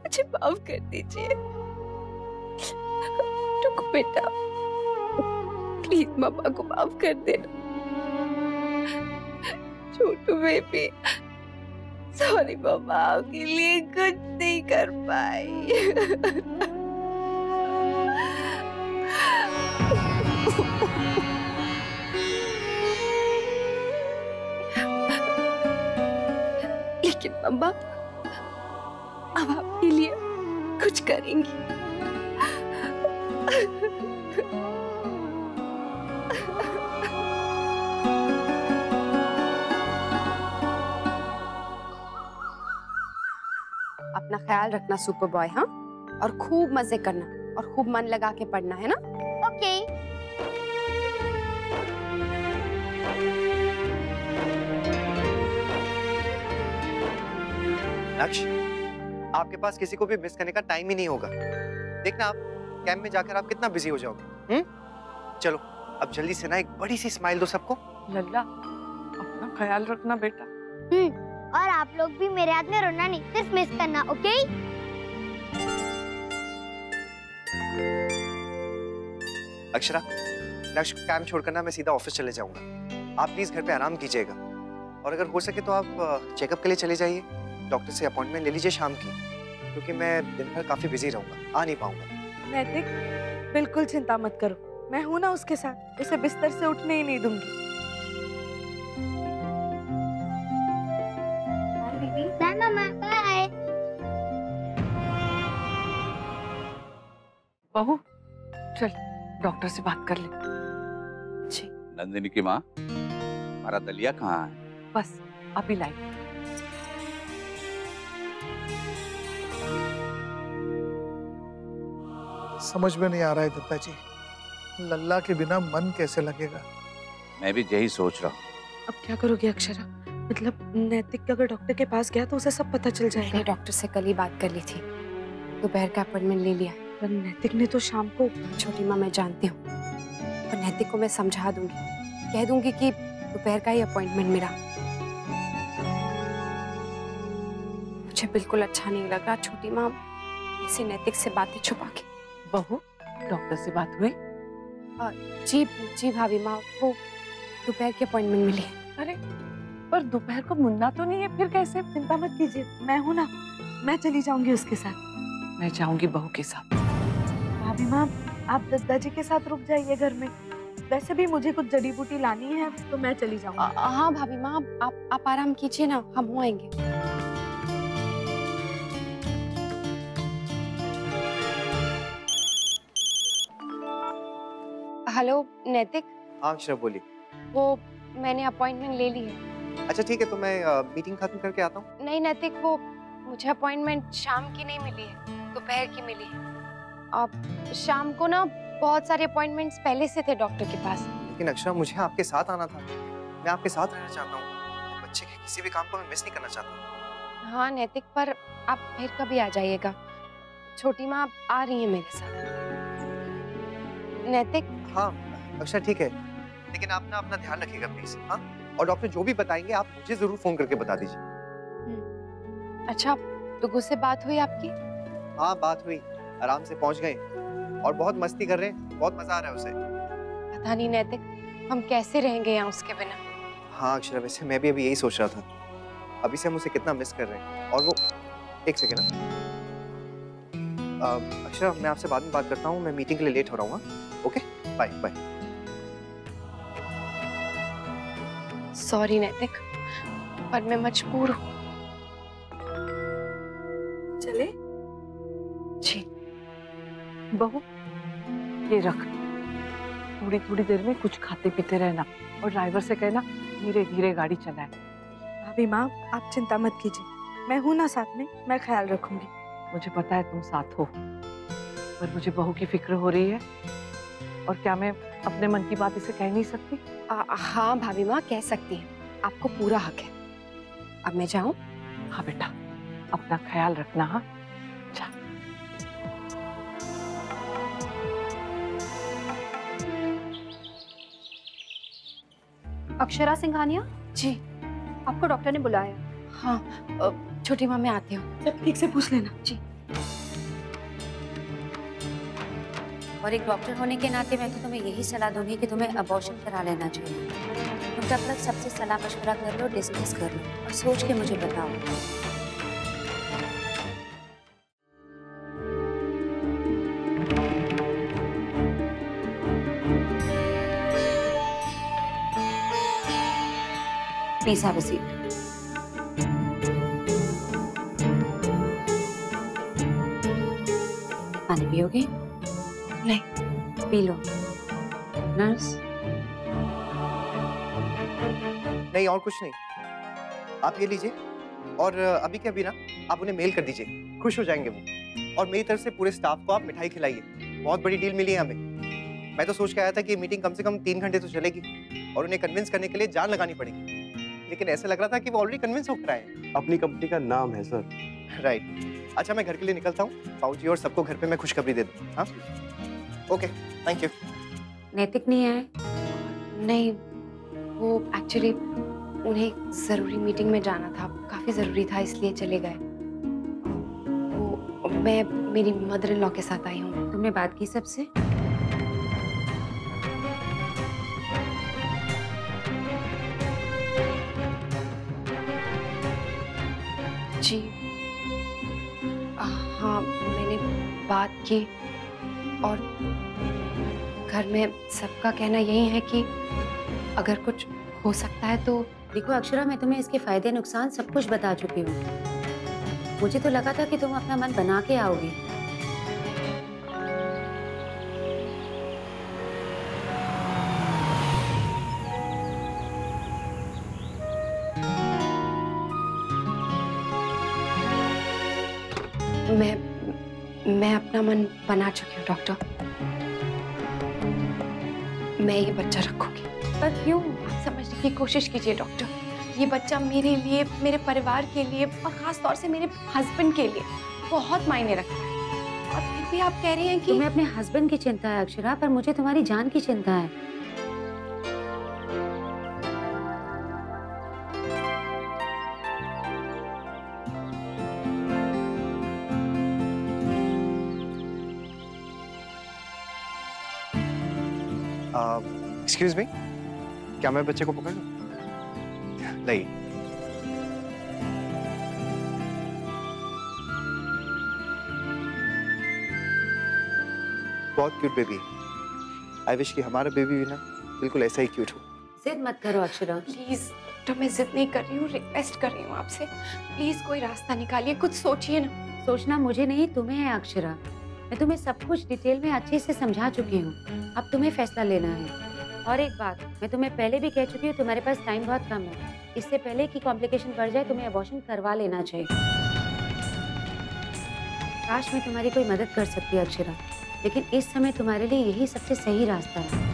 मुझे माफ कर दीजिए। रुको बेटा, प्लीज मम्मा को माफ कर देना। छोटू बेबी, सॉरी मम्मा, आपके लिए कुछ नहीं कर पाई। लेकिन मम्मा अब आपके लिए कुछ करेंगी। अपना ख्याल रखना सुपर बॉय, हाँ? और खूब मजे करना और खूब मन लगा के पढ़ना, है ना? ओके। लक्ष्य, आपके पास किसी को भी मिस करने का टाइम ही नहीं होगा। देखना आप कैंप में जाकर आप कितना बिजी हो जाओगे। चलो अब जल्दी से ना एक बड़ी सी स्माइल दो सबको। लल्ला, अपना ख्याल रखना बेटा। और आप लोग भी मेरे हाथ में रोना नहीं, सिर्फ मिस करना, ओके? अक्षरा, लक्ष्य कैंप छोड़कर ना मैं सीधा ऑफिस चले जाऊंगा। आप प्लीज घर पे आराम कीजिएगा और अगर हो सके तो आप चेकअप के लिए चले जाइए। डॉक्टर से अपॉइंटमेंट ले लीजिए शाम की, क्योंकि मैं दिन भर काफी बिजी रहूंगा, आ नहीं पाऊंगा। नैतिक, बिल्कुल चिंता मत करो, मैं हूं ना उसके साथ, उसे बिस्तर से उठने ही नहीं दूंगी। बाय मम्मा, बाय। बहू, चल डॉक्टर से बात कर ले। जी। नंदिनी की माँ, हमारा दलिया कहाँ है? बस अभी लाई। समझ में नहीं आ रहा है दत्ता जी, लल्ला के बिना मन कैसे लगेगा। मैं भी यही सोच रहा हूँ। अब क्या करोगे अक्षरा? मतलब नैतिक अगर डॉक्टर के पास गया तो उसे सब पता चल जाएगा। मैंने डॉक्टर से कल ही बात कर ली थी, दोपहर का अपॉइंटमेंट ले लिया। पर नैतिक ने तो शाम को। छोटी माँ, मैं जानती हूँ, और नैतिक को मैं समझा दूंगी, कह दूंगी कि दोपहर का ही अपॉइंटमेंट मेरा। मुझे बिल्कुल अच्छा नहीं लगा छोटी माँ ऐसे नैतिक से बातें छुपा के। बहू, डॉक्टर से बात हुई? जी जी भाभी माँ, वो दोपहर की अपॉइंटमेंट मिली है। अरे पर दोपहर को मुन्ना तो नहीं है, फिर कैसे? चिंता मत कीजिए, मैं हूं ना, मैं चली जाऊंगी उसके साथ। मैं जाऊंगी बहू के साथ। भाभी माँ, आप दादाजी के साथ रुक जाइए घर में। वैसे भी मुझे कुछ जड़ी बूटी लानी है तो मैं चली जाऊंगी। हाँ भाभी माँ, आप आराम कीजिए ना, हम हो आएंगे। हेलो नैतिक। हाँ अक्षरा बोलिए। वो मैंने अपॉइंटमेंट ले ली है। अच्छा ठीक है, तो मैं मीटिंग खत्म करके आता हूँ। नहीं नैतिक, वो मुझे अपॉइंटमेंट शाम की नहीं मिली है, दोपहर की मिली है। अब शाम को ना बहुत सारे अपॉइंटमेंट्स पहले से थे डॉक्टर के पास। लेकिन अक्षरा, मुझे आपके साथ आना था, मैं आपके साथ रहना चाहता हूँ। बच्चे के किसी भी काम को मैं मिस नहीं करना चाहता। हाँ नैतिक, पर आप फिर कभी आ जाइएगा। छोटी माँ आ रही है मेरे साथ। नैतिक। हाँ अक्षरा ठीक है, लेकिन आप ना अपना ध्यान रखिएगा प्लीज। हाँ, और डॉक्टर जो भी बताएंगे आप मुझे जरूर फोन करके बता दीजिए। अच्छा, लोगों से बात हुई आपकी? हाँ बात हुई, आराम से पहुंच गए और बहुत मस्ती कर रहे हैं, बहुत मजा आ रहा है उसे। पता नहीं नैतिक, हम कैसे रहेंगे यहाँ उसके बिना। हाँ अक्षरा, वैसे मैं भी अभी यही सोच रहा था, अभी से हम उसे कितना मिस कर रहे हैं। और वो एक सेकेंड ना, अक्षरा मैं आपसे बाद में बात करता हूँ, मैं मीटिंग के लिए लेट हो रहा हूँ। Okay bye bye. सॉरी नैतिक, पर मैं मजबूर हूँ। चले? जी। बहू, ये रख, थोड़ी थोड़ी देर में कुछ खाते पीते रहना और ड्राइवर से कहना धीरे धीरे गाड़ी चलाए। भाभी माँ, आप चिंता मत कीजिए, मैं हूं ना साथ में, मैं ख्याल रखूंगी। मुझे पता है तुम साथ हो, पर मुझे बहू की फिक्र हो रही है। और क्या मैं अपने मन की बात इसे कह नहीं सकती? हाँ भाभी माँ, कह सकती हैं, आपको पूरा हक है। अब मैं जाऊं? हाँ बेटा, अपना ख्याल रखना। हाँ, जा। अक्षरा सिंघानिया जी, आपको डॉक्टर ने बुलाया। हाँ छोटी माँ, मैं आती हूँ। सब ठीक से पूछ लेना। जी। और एक डॉक्टर होने के नाते मैं तो तुम्हें यही सलाह दूंगी कि तुम्हें अबॉर्शन करा लेना चाहिए। तुम जब तक सबसे सलाह मशवरा कर लो, डिस्कस कर लो और सोच के मुझे बताओ। Please have a seat. पानी पियोगे? नहीं। P low. नर्स? नहीं, और कुछ नहीं, आप ये लीजिए। और अभी के अभी ना आप उन्हें मेल कर दीजिए, खुश हो जाएंगे वो। और मेरी तरफ से पूरे स्टाफ को आप मिठाई खिलाइए। बहुत बड़ी डील मिली है हमें। मैं तो सोच के आया था कि मीटिंग कम से कम 3 घंटे तो चलेगी और उन्हें कन्विंस करने के लिए जान लगानी पड़ेगी, लेकिन ऐसा लग रहा था कि वो ऑलरेडी कन्विंस होकर आए। अपनी कंपनी का नाम है सर। राइट। अच्छा, मैं घर के लिए निकलता हूँ। बाबूजी और सबको घर पे मैं खुशखबरी दे दूँ। हाँ, ओके, थैंक यू। नैतिक नहीं है? नहीं, वो एक्चुअली उन्हें जरूरी मीटिंग में जाना था, काफी जरूरी था, इसलिए चले गए। वो मैं मेरी मदर इन लॉ के साथ आई हूँ। तुमने बात की सबसे? जी हाँ, मैंने बात की और घर में सबका कहना यही है कि अगर कुछ हो सकता है तो। देखो अक्षरा, मैं तुम्हें इसके फायदे नुकसान सब कुछ बता चुकी हूँ। मुझे तो लगा था कि तुम अपना मन बना के आओगी। मैं अपना मन बना चुकी हूँ डॉक्टर। मैं ये बच्चा रखूंगी। पर क्यों? आप समझने की कोशिश कीजिए डॉक्टर। ये बच्चा मेरे लिए, मेरे परिवार के लिए और खास तौर से मेरे हस्बैंड के लिए बहुत मायने रखता है। और फिर भी आप कह रही हैं कि तुम्हें अपने हस्बैंड की चिंता है अक्षरा, पर मुझे तुम्हारी जान की चिंता है। एक्सक्यूज मी, क्या मैं बच्चे को पकड़ लूं? नहीं। बहुत क्यूट बेबी। आई विश कि हमारा बेबी भी ना बिल्कुल ऐसा ही क्यूट हो। जिद मत करो अक्षरा। प्लीज तो मैं जिद नहीं कर रही हूँ, रिक्वेस्ट कर रही हूँ आपसे। प्लीज कोई रास्ता निकालिए, कुछ सोचिए ना। सोचना मुझे नहीं, तुम्हें है अक्षरा। मैं तुम्हें सब कुछ डिटेल में अच्छे से समझा चुकी हूँ। अब तुम्हें फैसला लेना है। और एक बात मैं तुम्हें पहले भी कह चुकी हूँ, तुम्हारे पास टाइम बहुत कम है। इससे पहले कि कॉम्प्लिकेशन बढ़ जाए, तुम्हें अबॉर्शन करवा लेना चाहिए। काश मैं तुम्हारी कोई मदद कर सकती अक्षरा, लेकिन इस समय तुम्हारे लिए यही सबसे सही रास्ता है।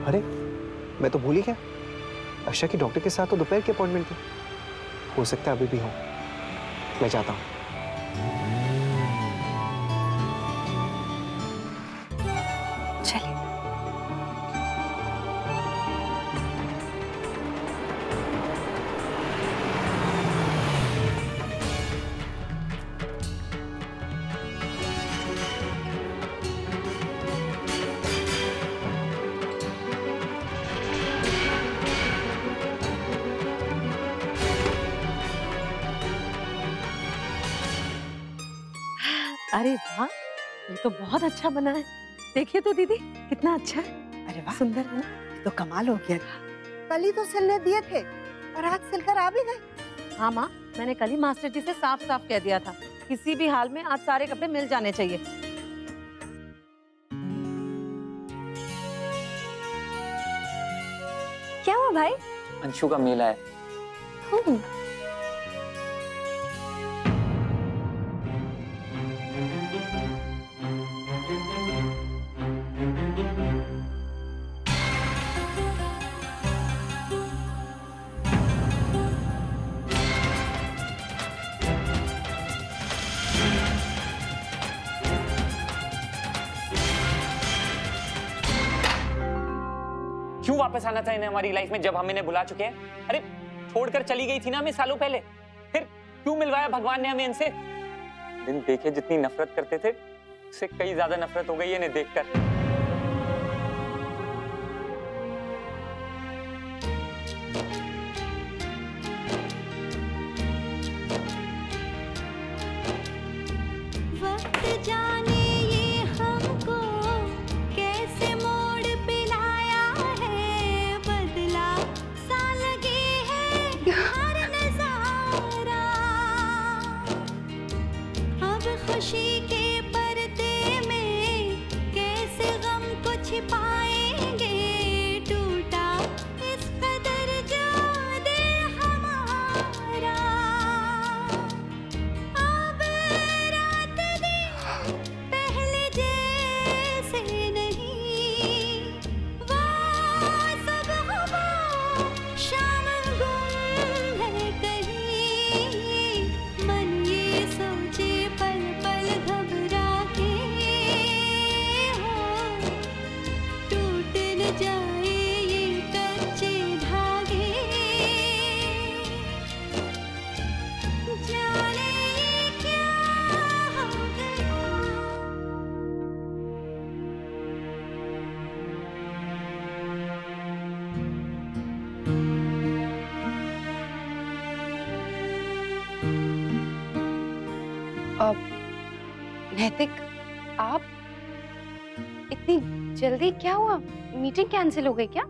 अरे, मैं तो भूल ही गया। अक्षरा की डॉक्टर के साथ तो दोपहर की अपॉइंटमेंट थी। हो सकता है अभी भी हो। मैं जाता हूँ। चलिए। तो बहुत अच्छा बना है। देखिए तो दीदी कितना अच्छा है। अरे वाह, सुंदर है ना? तो कमाल हो गया। कल ही तो सिलने दिए थे और आज सिलकर आ भी गए। हाँ माँ, मैंने कल ही मास्टर जी से साफ साफ कह दिया था, किसी भी हाल में आज सारे कपड़े मिल जाने चाहिए। क्या हुआ भाई? अंशु का मेला है। क्यों वापस आना था इन्हें हमारी लाइफ में जब हम इन्हें भुला चुके हैं? अरे छोड़कर चली गई थी ना हमें सालों पहले, फिर क्यों मिलवाया भगवान ने हमें इनसे? दिन देखे जितनी नफरत करते थे उससे कई ज्यादा नफरत हो गई है इन्हें देखकर। वक्त जाने ये हमको कैसे मोड़ पे लाया है, बदला सा लगे है हर नजारा। अब खुशी के पर्दे में कैसे गम को छिपाएंगे, टूटा इस कदर जो दिल हमारा। अब रात दिन पहले जैसे नहीं, वो सब हवा शाम गुम है कहीं। मन ये सोचे पल पल घबरा के, हो टूट न जाए ये कच्चे धागे। जाने ये क्या हो गया। अब नैतिक, आप इतनी जल्दी क्या हुआ? मीटिंग कैंसिल हो गई क्या?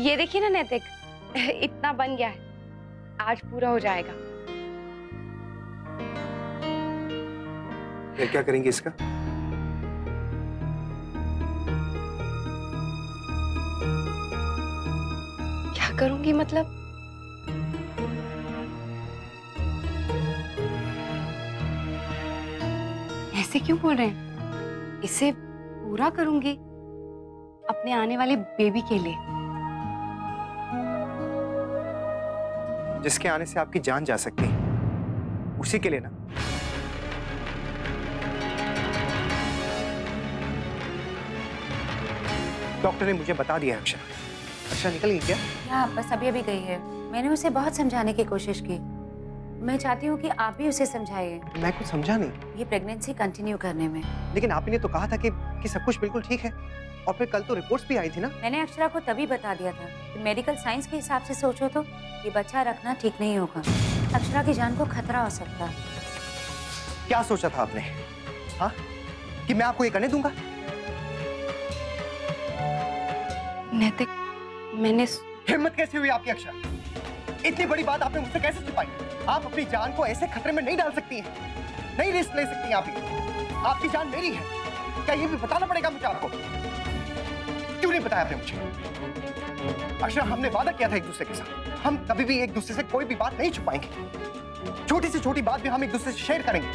ये देखिए ना नैतिक, इतना बन गया है, आज पूरा हो जाएगा। फिर क्या करेंगे इसका? क्या करूंगी मतलब? ऐसे क्यों बोल रहे हैं? इसे पूरा करूंगी अपने आने वाले बेबी के लिए। जिसके आने से आपकी जान जा सकती है, उसी के लिए ना। डॉक्टर ने मुझे बता दिया है अक्षरा। अक्षरा निकल गई क्या? हाँ, बस अभी अभी गई है। मैंने उसे बहुत समझाने की कोशिश की। मैं चाहती हूँ कि आप भी उसे समझाइए। मैं कुछ समझा नहीं। ये प्रेगनेंसी कंटिन्यू करने में। लेकिन आप ही ने तो कहा था कि सब कुछ बिल्कुल ठीक है, और फिर कल तो रिपोर्ट्स भी आई थी ना। मैंने अक्षरा को तभी बता दिया था कि मेडिकल साइंस के हिसाब से सोचो तो ये बच्चा रखना ठीक नहीं होगा। अक्षरा की जान को खतरा हो सकता है। क्या सोचा था आपने? हाँ, कि मैं आपको ये करने दूंगा? नैतिक, मैंने हिम्मत कैसे हुई आपकी अक्षरा? इतनी बड़ी बात आपने मुझसे कैसे छुपाई? आप अपनी जान को ऐसे खतरे में नहीं डाल सकती हैं, नहीं रिस्क ले सकती हैं आप ये। आपकी जान मेरी है, क्या ये भी बताना पड़ेगा मुझे आपको? क्यों नहीं बताया आपने मुझे? अक्षरा, हमने वादा किया था एक दूसरे के साथ, हम कभी भी एक दूसरे से कोई भी बात नहीं छुपाएंगे। छोटी से छोटी बात भी हम एक दूसरे से शेयर करेंगे।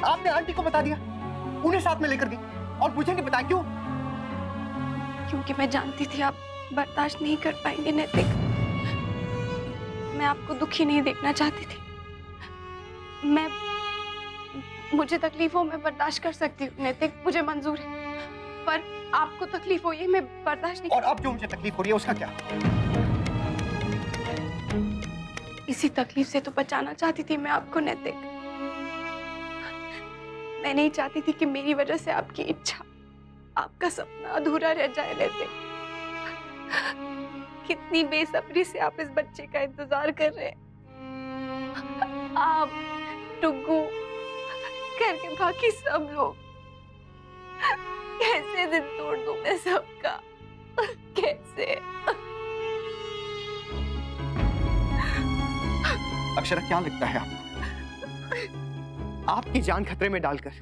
आपने आंटी को बता दिया, उन्हें साथ में लेकर गई, और मुझे नहीं बताया। क्यों? क्योंकि मैं जानती थी आप बर्दाश्त नहीं कर पाएंगे नैतिक। मैं आपको दुखी नहीं देखना चाहती थी। मुझे तकलीफ हो मैं बर्दाश्त कर सकती हूँ नैतिक, मुझे मंजूर है, पर आपको तकलीफ हो ये मैं बर्दाश्त नहीं। और अब जो मुझे तकलीफ हो रही है उसका क्या? इसी तकलीफ से तो बचाना चाहती थी मैं आपको नैतिक। मैं नहीं चाहती थी कि मेरी वजह से आपकी इच्छा, आपका सपना अधूरा रह जाए नैतिक। कितनी बेसब्री से आप इस बच्चे का इंतजार कर रहे हैं। आप, टुग्गू, घर के बाकी सब लोग, कैसे दिन तोड़ दूं मैं सबका, कैसे? अक्षरा, क्या लगता है आपको? आपकी जान खतरे में डालकर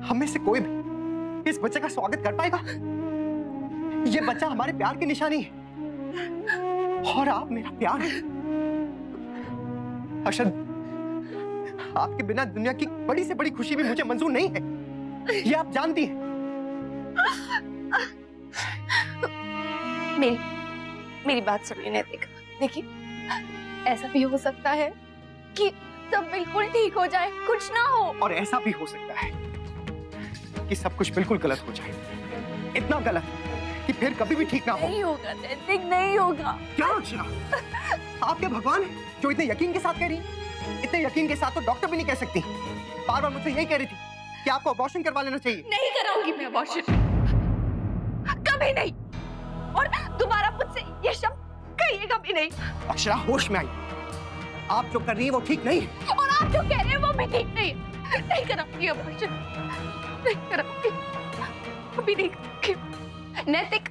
हम में से कोई भी इस बच्चे का स्वागत कर पाएगा? ये बच्चा हमारे प्यार की निशानी है और आप मेरा प्यार है। अक्षर, आपके बिना दुनिया की बड़ी से बड़ी खुशी भी मुझे मंजूर नहीं है, ये आप जानती हैं। मेरी बात सुनिए नैतिक, देखिए ऐसा भी हो सकता है कि सब बिल्कुल ठीक हो जाए, कुछ ना हो, और ऐसा भी हो सकता है कि सब कुछ बिल्कुल गलत हो जाए, इतना गलत कि फिर कभी भी ठीक ना हो। नहीं होगा नैतिक, नहीं होगा। क्या अक्षरा, आप क्या भगवान हैं जो इतने यकीन के साथ कह रही हैं? इतने यकीन के साथ तो डॉक्टर भी नहीं कह सकती। बार बार मुझसे यही कह रही थी कि आपको अबॉर्शन करवा लेना चाहिए। नहीं कराऊंगी मैं अबॉर्शन, कभी नहीं, और दोबारा मुझसे ये शब्द कहिएगा भी नहीं। अक्षरा, होश में आई, आप जो कर रही है वो ठीक नहीं है, और आप जो कह रहे हैं वो भी ठीक नहीं है। नहीं कराऊंगी अबॉर्शन, नहीं कराऊंगी, कभी नहीं कराऊंगी। नैतिक,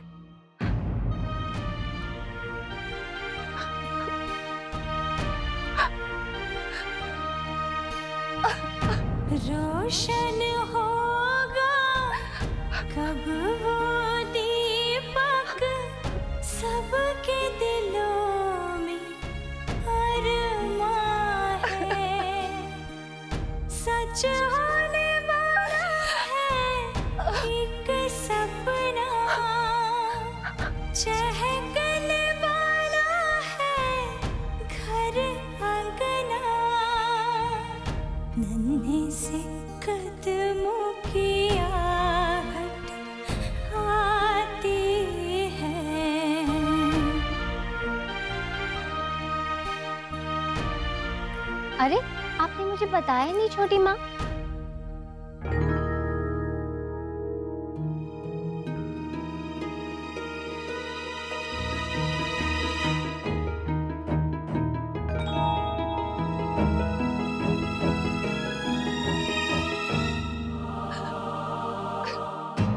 रोशन होगा कब वो दीपक सबके दिलों में अरमां है, सच होने वाला है एक सपना, चहकने वाला है घर आंगना, नन्हे से कदमों की आहट आती है। अरे आपने मुझे बताया नहीं छोटी माँ।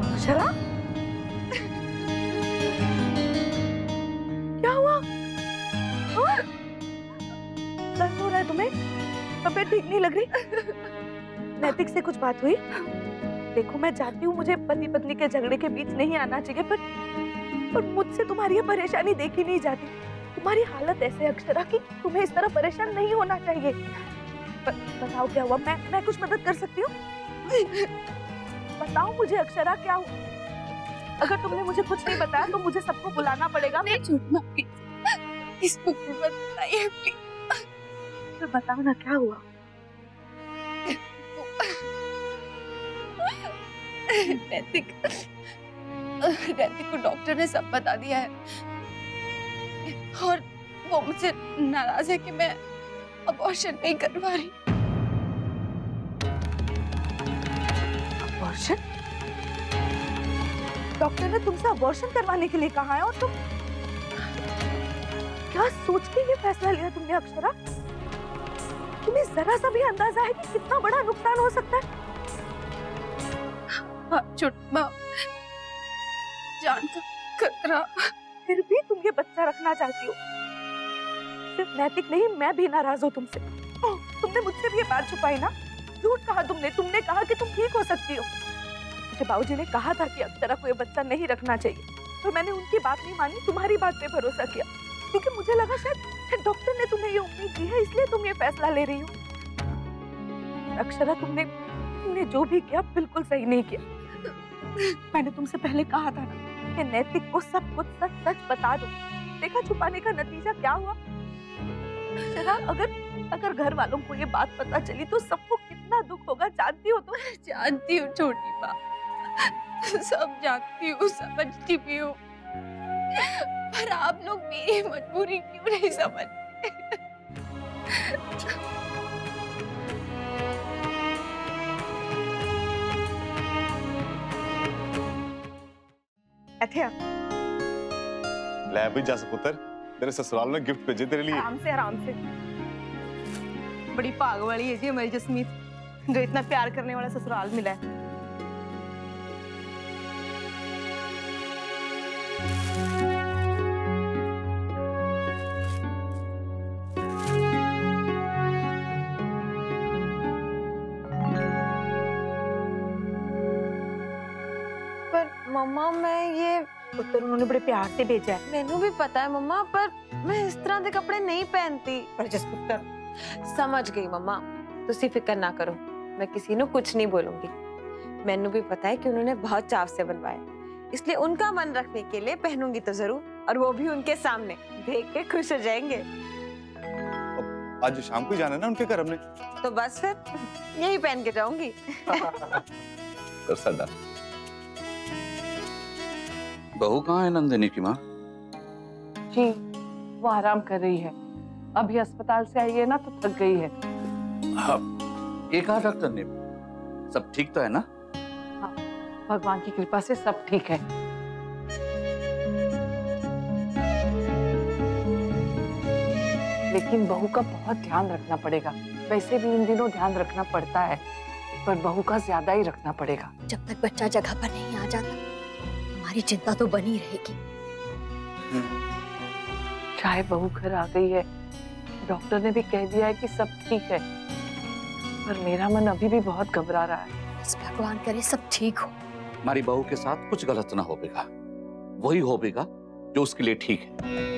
अक्षरा, क्या हुआ? हाँ? दर्द हो रहा है तुम्हें? तबीयत ठीक नहीं लग रही? नैतिक से कुछ बात हुई? देखो मैं चाहती हूँ, मुझे पति पत्नी के झगड़े के बीच नहीं आना चाहिए, पर मुझसे तुम्हारी ये परेशानी देखी नहीं जाती। तुम्हारी हालत ऐसे है अक्षरा कि तुम्हें इस तरह परेशान नहीं होना चाहिए। बताओ क्या हुआ? मैं कुछ मदद कर सकती हूँ? बताओ मुझे अक्षरा, क्या हुआ? अगर तुमने मुझे कुछ नहीं बताया तो मुझे सबको बुलाना पड़ेगा। नहीं छोड़ना प्लीज, इसको मत बताइए प्लीज। तो बताओ ना क्या हुआ? नैतिक को डॉक्टर ने सब बता दिया है और वो मुझसे नाराज है कि मैं अबॉर्शन नहीं करवा रही। अबॉर्शन? डॉक्टर ने तुमसे अबॉर्शन करवाने के लिए कहा है, और तुम क्या सोच के ये फैसला लिया तुमने अक्षरा? तुम्हें जरा सा भी अंदाजा है कि कितना बड़ा नुकसान हो सकता है? जान का खतरा। फिर भी तुम ये बच्चा रखना चाहती हो। सिर्फ नैतिक नहीं, मैं भी नाराज हूँ तुमसे। तुमने मुझसे भी ये बात छुपाई ना? झूठ कहा तुमने कहा कि तुम ठीक हो सकती हो। मुझे बाबूजी ने कहा था कि अक्षरा को ये बच्चा नहीं रखना चाहिए, पर मैंने उनकी बात नहीं मानी, तुम्हारी बात पे भरोसा किया, क्योंकि मुझे लगा शायद डॉक्टर ने तुम्हें ये उम्मीद दी है, इसलिए तुम ये फैसला ले रही हो। अक्षरा, तुमने जो भी किया बिल्कुल सही नहीं किया। मैंने तुमसे पहले कहा था ना कि नैतिक को सब कुछ सच सच बता दो। देखा छुपाने का नतीजा क्या हुआ? अक्षरा, अगर घर वालों को ये बात पता चली तो सबको कितना दुख होगा, जानती हो तुम? जानती हूँ छोटी माँ, सब जानती हूँ, समझती भी हूँ, पर आप लोग मेरी मजबूरी क्यों नहीं समझते? ले भी जा पुत्र, तेरे ससुराल ने गिफ्ट भेजे तेरे लिए। आराम से। बड़ी भाग वाली है जी हमारी जसमीत। जो इतना प्यार करने वाला ससुराल मिला है। मम्मा मैं ये उत्तर उन्होंने बड़े प्यार से भेजा है। मैनू भी पता है मम्मा, पर मैं इस तरह के कपड़े नहीं पहनती। पर जिस पुत्र समझ गई मम्मा, तुसी फिक्र ना करो, मैं किसी को कुछ नहीं बोलूंगी। मैनू भी पता है कि उन्होंने बहुत चाव से बनवाया, इसलिए उनका मन रखने के लिए पहनूंगी तो जरूर, और वो भी उनके सामने देख के खुश हो जाएंगे। आज शाम को ही जाना है ना उनके घर हमने। तो बस फिर यही पहन के जाऊंगी। बहू कहाँ है नंदिनी की माँ? जी वो आराम कर रही है, अभी अस्पताल से आई है ना तो थक गई है। हाँ, ये कहा डॉक्टर ने? सब ठीक तो है ना? हाँ, भगवान की कृपा से सब ठीक है। लेकिन बहू का बहुत ध्यान रखना पड़ेगा। वैसे भी इन दिनों ध्यान रखना पड़ता है, पर बहू का ज्यादा ही रखना पड़ेगा। जब तक बच्चा जगह पर नहीं आ जाता हमारी चिंता तो बनी रहेगी। चाहे बहू घर आ गई है, डॉक्टर ने भी कह दिया है कि सब ठीक है, पर मेरा मन अभी भी बहुत घबरा रहा है। बस भगवान करे सब ठीक हो। हमारी बहू के साथ कुछ गलत ना होगा, वही होगा जो उसके लिए ठीक है।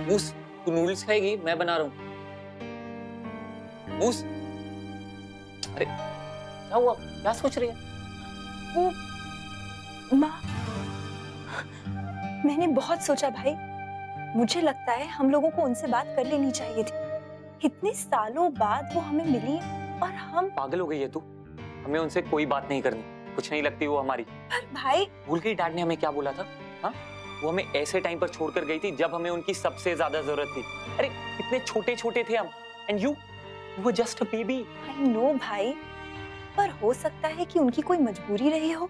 मूस, तू नूडल्स खाएगी? मैं बना रहा हूँ। मूस, अरे क्या हुआ? क्या सोच रही है? वो माँ, मैंने बहुत सोचा भाई, मुझे लगता है हम लोगों को उनसे बात कर लेनी चाहिए थी। इतने सालों बाद वो हमें मिली और हम। पागल हो गई है तू? हमें उनसे कोई बात नहीं करनी, कुछ नहीं लगती वो हमारी। पर भाई भूल गई डैड ने हमें क्या बोला था? हाँ, वो हमें ऐसे टाइम पर छोड़कर गई थी जब हमें उनकी सबसे ज्यादा जरूरत थी। अरे कितने छोटे छोटे थे हम, and you were just a baby. I know भाई, पर हो सकता है कि उनकी कोई मजबूरी रही हो।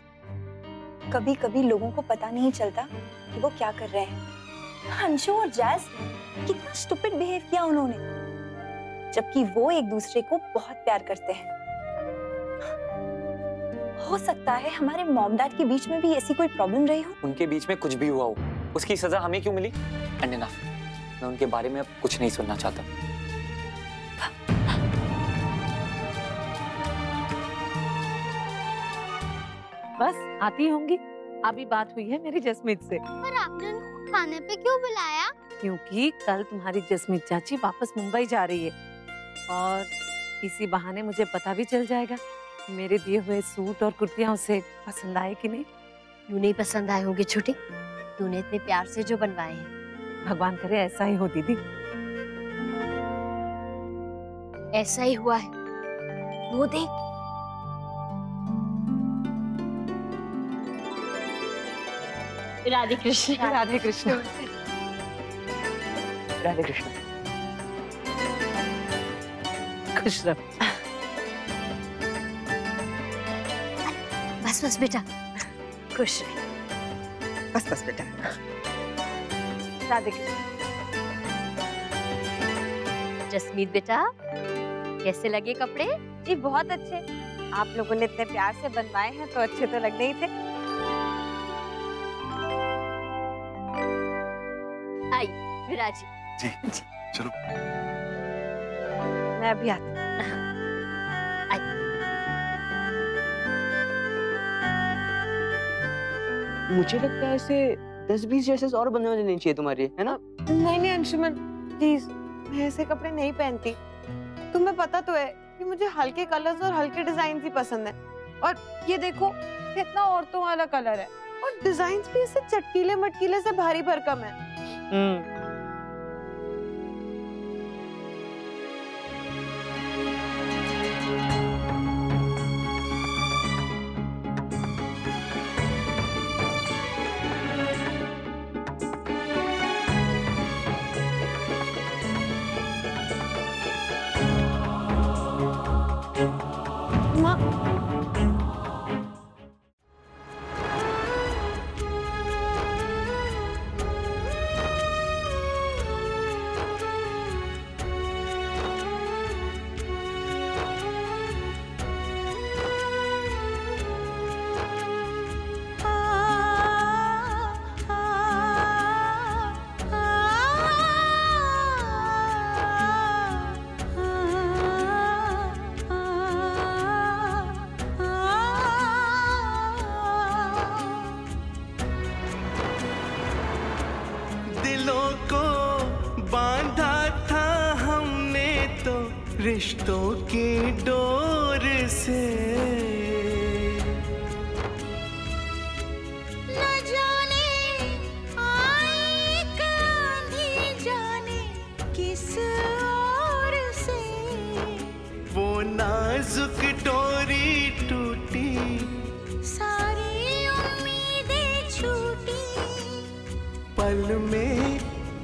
कभी कभी लोगों को पता नहीं चलता कि वो क्या कर रहे हैं। अंशु और जैस, कितना स्टूपिड बिहेव किया उन्होंने, जबकि वो एक दूसरे को बहुत प्यार करते हैं। हो सकता है हमारे मॉम डैड के बीच में भी ऐसी कोई प्रॉब्लम रही हो। उनके बीच में कुछ भी हुआ हो, उसकी सजा हमें क्यों मिली? एंड इनफ, मैं उनके बारे में अब कुछ नहीं सुनना चाहता। बस आती होंगी, अभी बात हुई है मेरी जसमीत से। पर आपने उनको खाने पे क्यों बुलाया? क्योंकि कल तुम्हारी जसमीत चाची वापस मुंबई जा रही है, और इसी बहाने मुझे पता भी चल जाएगा मेरे दिए हुए सूट और कुर्तियां उसे पसंद आए कि नहीं। क्यों नहीं पसंद आए होंगे छोटी, तूने इतने प्यार से जो बनवाए हैं। भगवान करे ऐसा ही हो दीदी। ऐसा ही हुआ है, वो देख। राधे कृष्ण। राधे कृष्ण। राधे कृष्ण। खुश रहो। बस बस बेटा, खुश रहे। बस बस बेटा। राधे कृष्ण। जसमीत बेटा, कैसे लगे कपड़े? जी बहुत अच्छे। आप लोगों ने इतने प्यार से बनवाए हैं तो अच्छे तो लगने ही थे। आई विराजी। जी चलो। मैं अभी आती। मुझे लगता है ऐसे 10-20 ड्रेसेस और बनवा देनी चाहिए तुम्हारी, है ना? नहीं नहीं अंशुमन, प्लीज, मैं ऐसे कपड़े नहीं पहनती। तुम्हें पता तो है कि मुझे हल्के कलर्स और हल्के डिजाइन ही पसंद है, और ये देखो कितना औरतों वाला कलर है, और डिजाइन भी ऐसे चटकीले मटकीले से भारी भरकम है। रिश्तों की डोर से। न जाने आई आंधी जाने किस ओर से, वो नाजुक डोरी टूटी, सारी उम्मीदें छूटी। पल में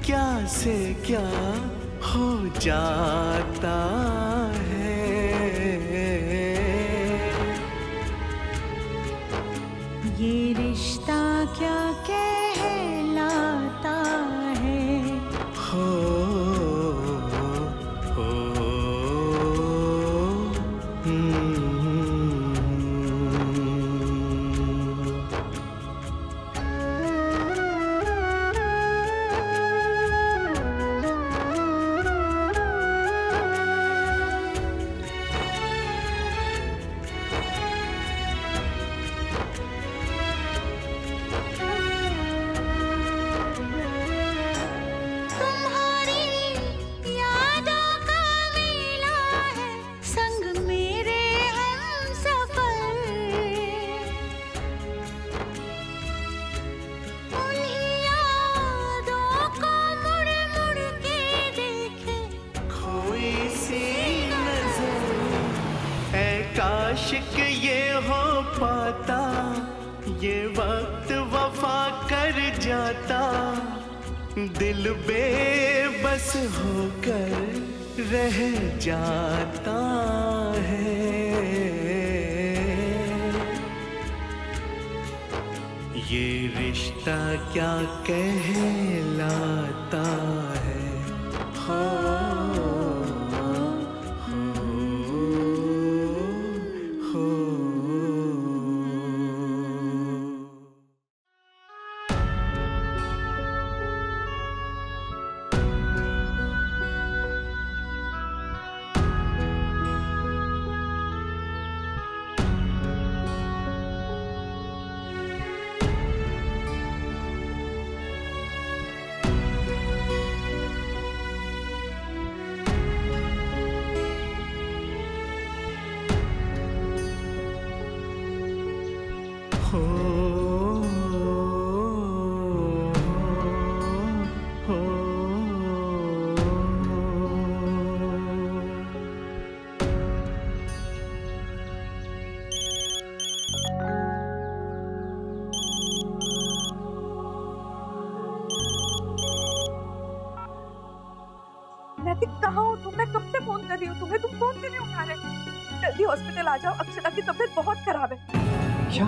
क्या से क्या हो जाता है। ये रिश्ता क्या कहलाता है। हो आशिक ये हो पाता, ये वक्त वफा कर जाता, दिल बेबस होकर रह जाता है। ये रिश्ता क्या कहलाता है। कहाँ हो तुम? मैं कब से फोन कर रही हूँ तुम्हें, तुम फोन क्यों नहीं उठा रहे? जल्दी हॉस्पिटल आ जाओ, अक्षरा की तबीयत बहुत खराब है। क्या?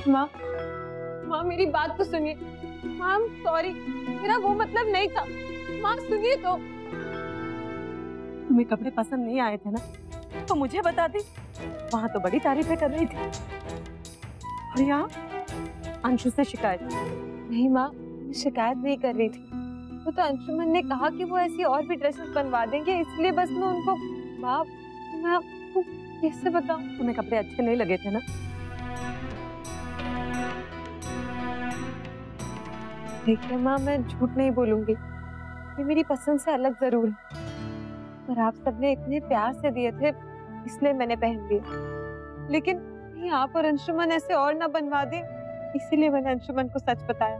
माँ मेरी बात तो सुनिए। माँ सॉरी, मेरा वो मतलब नहीं था। माँ सुनिए तो। तुम्हें कपड़े पसंद नहीं आए थे ना, तो मुझे बता दी। वहाँ तो बड़ी तारीफें कर रही थी, और यहाँ अंशु से शिकायत। नहीं माँ, शिकायत नहीं कर रही थी। वो तो अंशुमन ने कहा कि वो ऐसी और भी ड्रेसेस बनवा देंगे, इसलिए बस मैं उनको। माँ मैं आपको कैसे बताऊँ, तुम्हें कपड़े अच्छे नहीं लगे थे ना? देखिए माँ, मैं झूठ नहीं बोलूंगी, ये मेरी पसंद से अलग जरूर है, पर आप सबने इतने प्यार से दिए थे इसलिए मैंने पहन लिए। लेकिन कहीं आप और अंशुमन ऐसे और ना बनवा दें, इसीलिए मैंने अंशुमन को सच बताया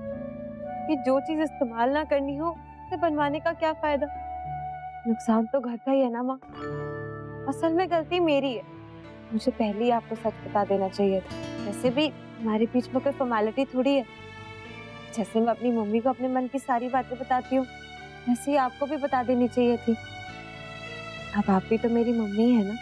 कि जो चीज इस्तेमाल ना करनी हो उसे बनवाने का क्या फायदा। नुकसान तो घर का ही है ना माँ। असल में गलती मेरी है, मुझे पहले ही आपको सच बता देना चाहिए था। वैसे भी हमारे बीच में कोई फॉर्मेलिटी थोड़ी है। जैसे मैं अपनी मम्मी को अपने मन की सारी बातें बताती हूँ, वैसे ही आपको भी बता देनी चाहिए थी। अब आप भी तो मेरी मम्मी है ना।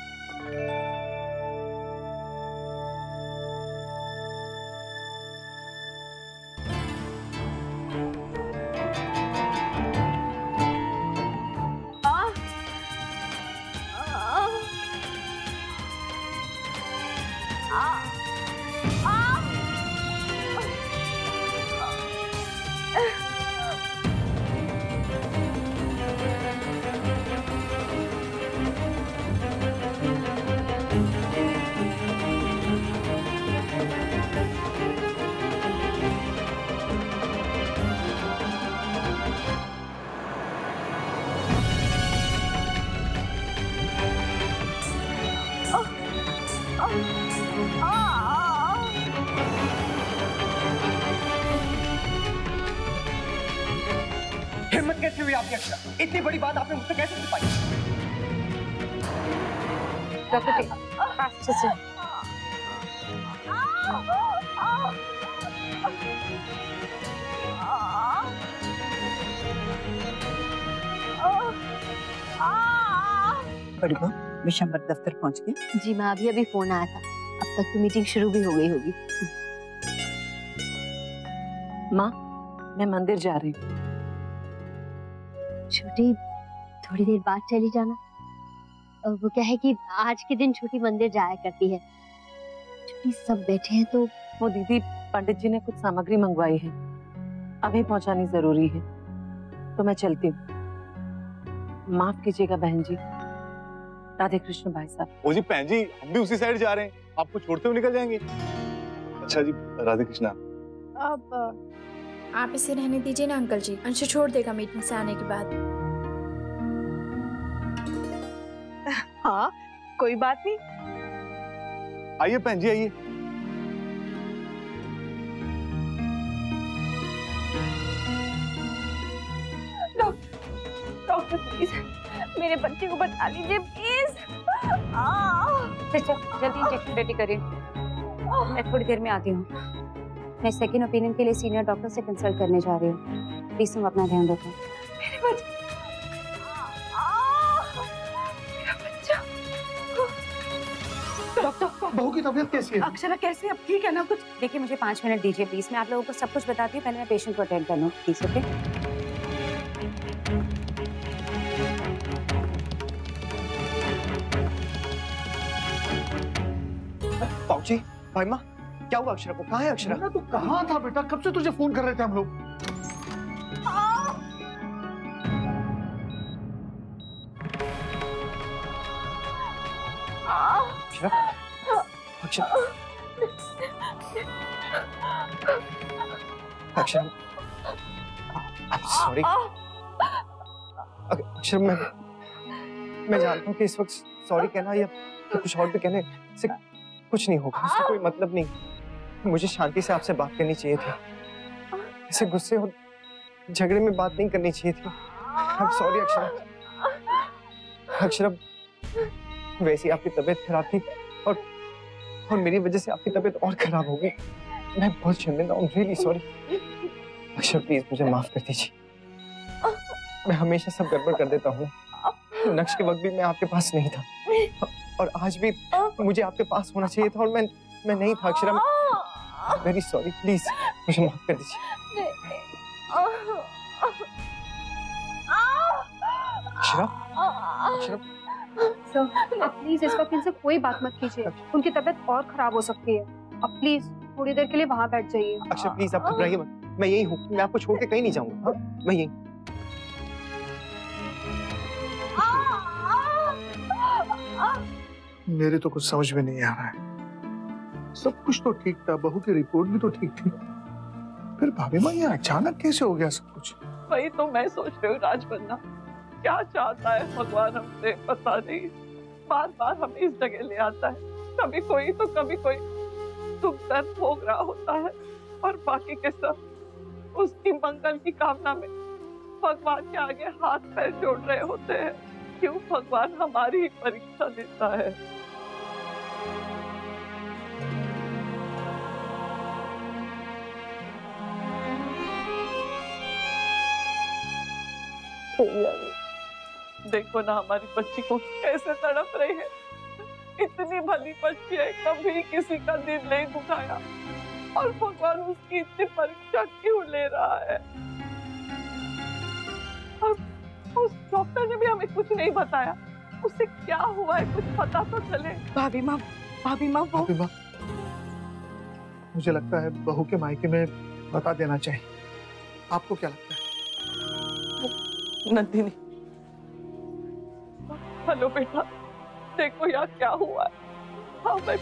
हिम्मत कैसे हुई आपकी अक्षरा? इतनी बड़ी बात आपने मुझसे कैसे छुपाई? डॉक्टर जी, अच्छे से। बड़ी माँ, विशंबर दफ्तर पहुंच गया? जी माँ, अभी अभी फोन आया था। अब तक तो मीटिंग शुरू भी हो गई होगी। माँ, मैं मंदिर जा रही हूँ। छोटी थोड़ी देर बाद चली जाना। और वो क्या है कि आज के दिन छोटी मंदिर जाया करती है। छोटी सब बैठे हैं तो वो दीदी, पंडित जी ने कुछ सामग्री मंगवाई है, अभी पहुंचानी जरूरी है, तो मैं चलती हूँ। माफ कीजिएगा बहन जी। राधे कृष्ण भाई साहब। ओ जी बहन जी, हम भी उसी साइड जा रहे हैं, आपको छोड़ते हुए निकल जाएंगे। अच्छा जी, राधे कृष्णा। अब आप इसे रहने दीजिए ना अंकल जी, अंशु छोड़ देगा मीटिंग से आने के बाद। हाँ, कोई बात नहीं। आइए बहन जी, आइए। डॉक्टर प्लीज मेरे बच्चे को बचा लीजिए प्लीज। जल्दी इंजेक्शन रेडी करिए, मैं थोड़ी देर में आती हूँ। मैं सेकंड ओपिनियन के लिए सीनियर डॉक्टर से कंसल्ट करने जा रही हूँ। प्लीज तुम अपना ध्यान रखो। मेरे बच्चे, डॉक्टर, बहू की तबीयत कैसी है? अक्षरा कैसी, अब ठीक है ना कुछ? देखिए मुझे 5 मिनट दीजिए प्लीज, मैं आप लोगों को सब कुछ बताती हूँ। पहले मैं पेशेंट को अटेंड कर लूँ प्लीज। ओके? बाबूजी, भाई माँ, क्या हुआ अक्षरा को? कहाँ है अक्षरा? तू कहाँ था बेटा? कब से तुझे फोन कर रहे थे हम लोग। अक्षरा, अक्षरा, अक्षरा, सॉरी अक्षरा, मैं जानता हूँ कि इस वक्त सॉरी कहना या कुछ और भी कहने से कुछ नहीं होगा, उसका कोई मतलब नहीं। मुझे शांति से आपसे बात करनी चाहिए थी, ऐसे गुस्से और झगड़े में बात नहीं करनी चाहिए थी। I'm sorry Akshara. अक्षरा, वैसे आपकी तबीयत खराब थी और मेरी वजह से आपकी तबीयत और खराब हो गई। मैं बहुत शर्मिंदा हूँ, रियली सॉरी। अक्षरा प्लीज मुझे माफ कर दीजिए। मैं हमेशा सब गड़बड़ कर देता हूँ। नक्श के वक्त भी मैं आपके पास नहीं था और आज भी मुझे आपके पास होना चाहिए था और मैं नहीं था। अक्षरा, वेरी सॉरी, प्लीज मुझे माफ कर दीजिए। अक्षरा, अक्षरा, सर प्लीज इस वक्त इनसे कोई बात मत कीजिए, उनकी तबीयत और खराब हो सकती है। अब प्लीज थोड़ी देर के लिए वहाँ बैठ जाइए। अक्षरा प्लीज आप घबराइए मत, मैं यही हूँ, मैं आपको छोड़ के कहीं नहीं जाऊंगा। हाँ, मैं यही। मेरे तो कुछ समझ में नहीं आ रहा है। सब कुछ तो ठीक था, बहू की रिपोर्ट भी तो ठीक थी, फिर भाभी माँ ये अचानक कैसे हो गया सब कुछ? वही तो मैं सोच रही हूँ राजबन्ना, क्या चाहता है भगवान हमसे पता नहीं। बार बार हमें इस जगह ले आता है, कभी कोई तो कभी कोई दुख दर्द भोग रहा होता है और बाकी के सब उसकी मंगल की कामना में भगवान के आगे हाथ पैर जोड़ रहे होते हैं। क्यों भगवान हमारी ही परीक्षा लेता है? देखो ना हमारी बच्ची को कैसे तड़प रही है। इतनी भली बच्ची है, कभी किसी का दिल नहीं दुखाया और भगवान उसकी इतनी परीक्षा क्यों ले रहा है? और उस डॉक्टर ने भी हमें कुछ नहीं बताया, उसे क्या हुआ है कुछ पता तो चले। भाभी माँ, भाभी माँ, वो भाभी माँ, मुझे लगता है बहू के मायके में बता देना चाहिए। आपको क्या लगता है? नंदिनी, हेलो बेटा, देखो यहाँ क्या हुआ है। हाँ मैं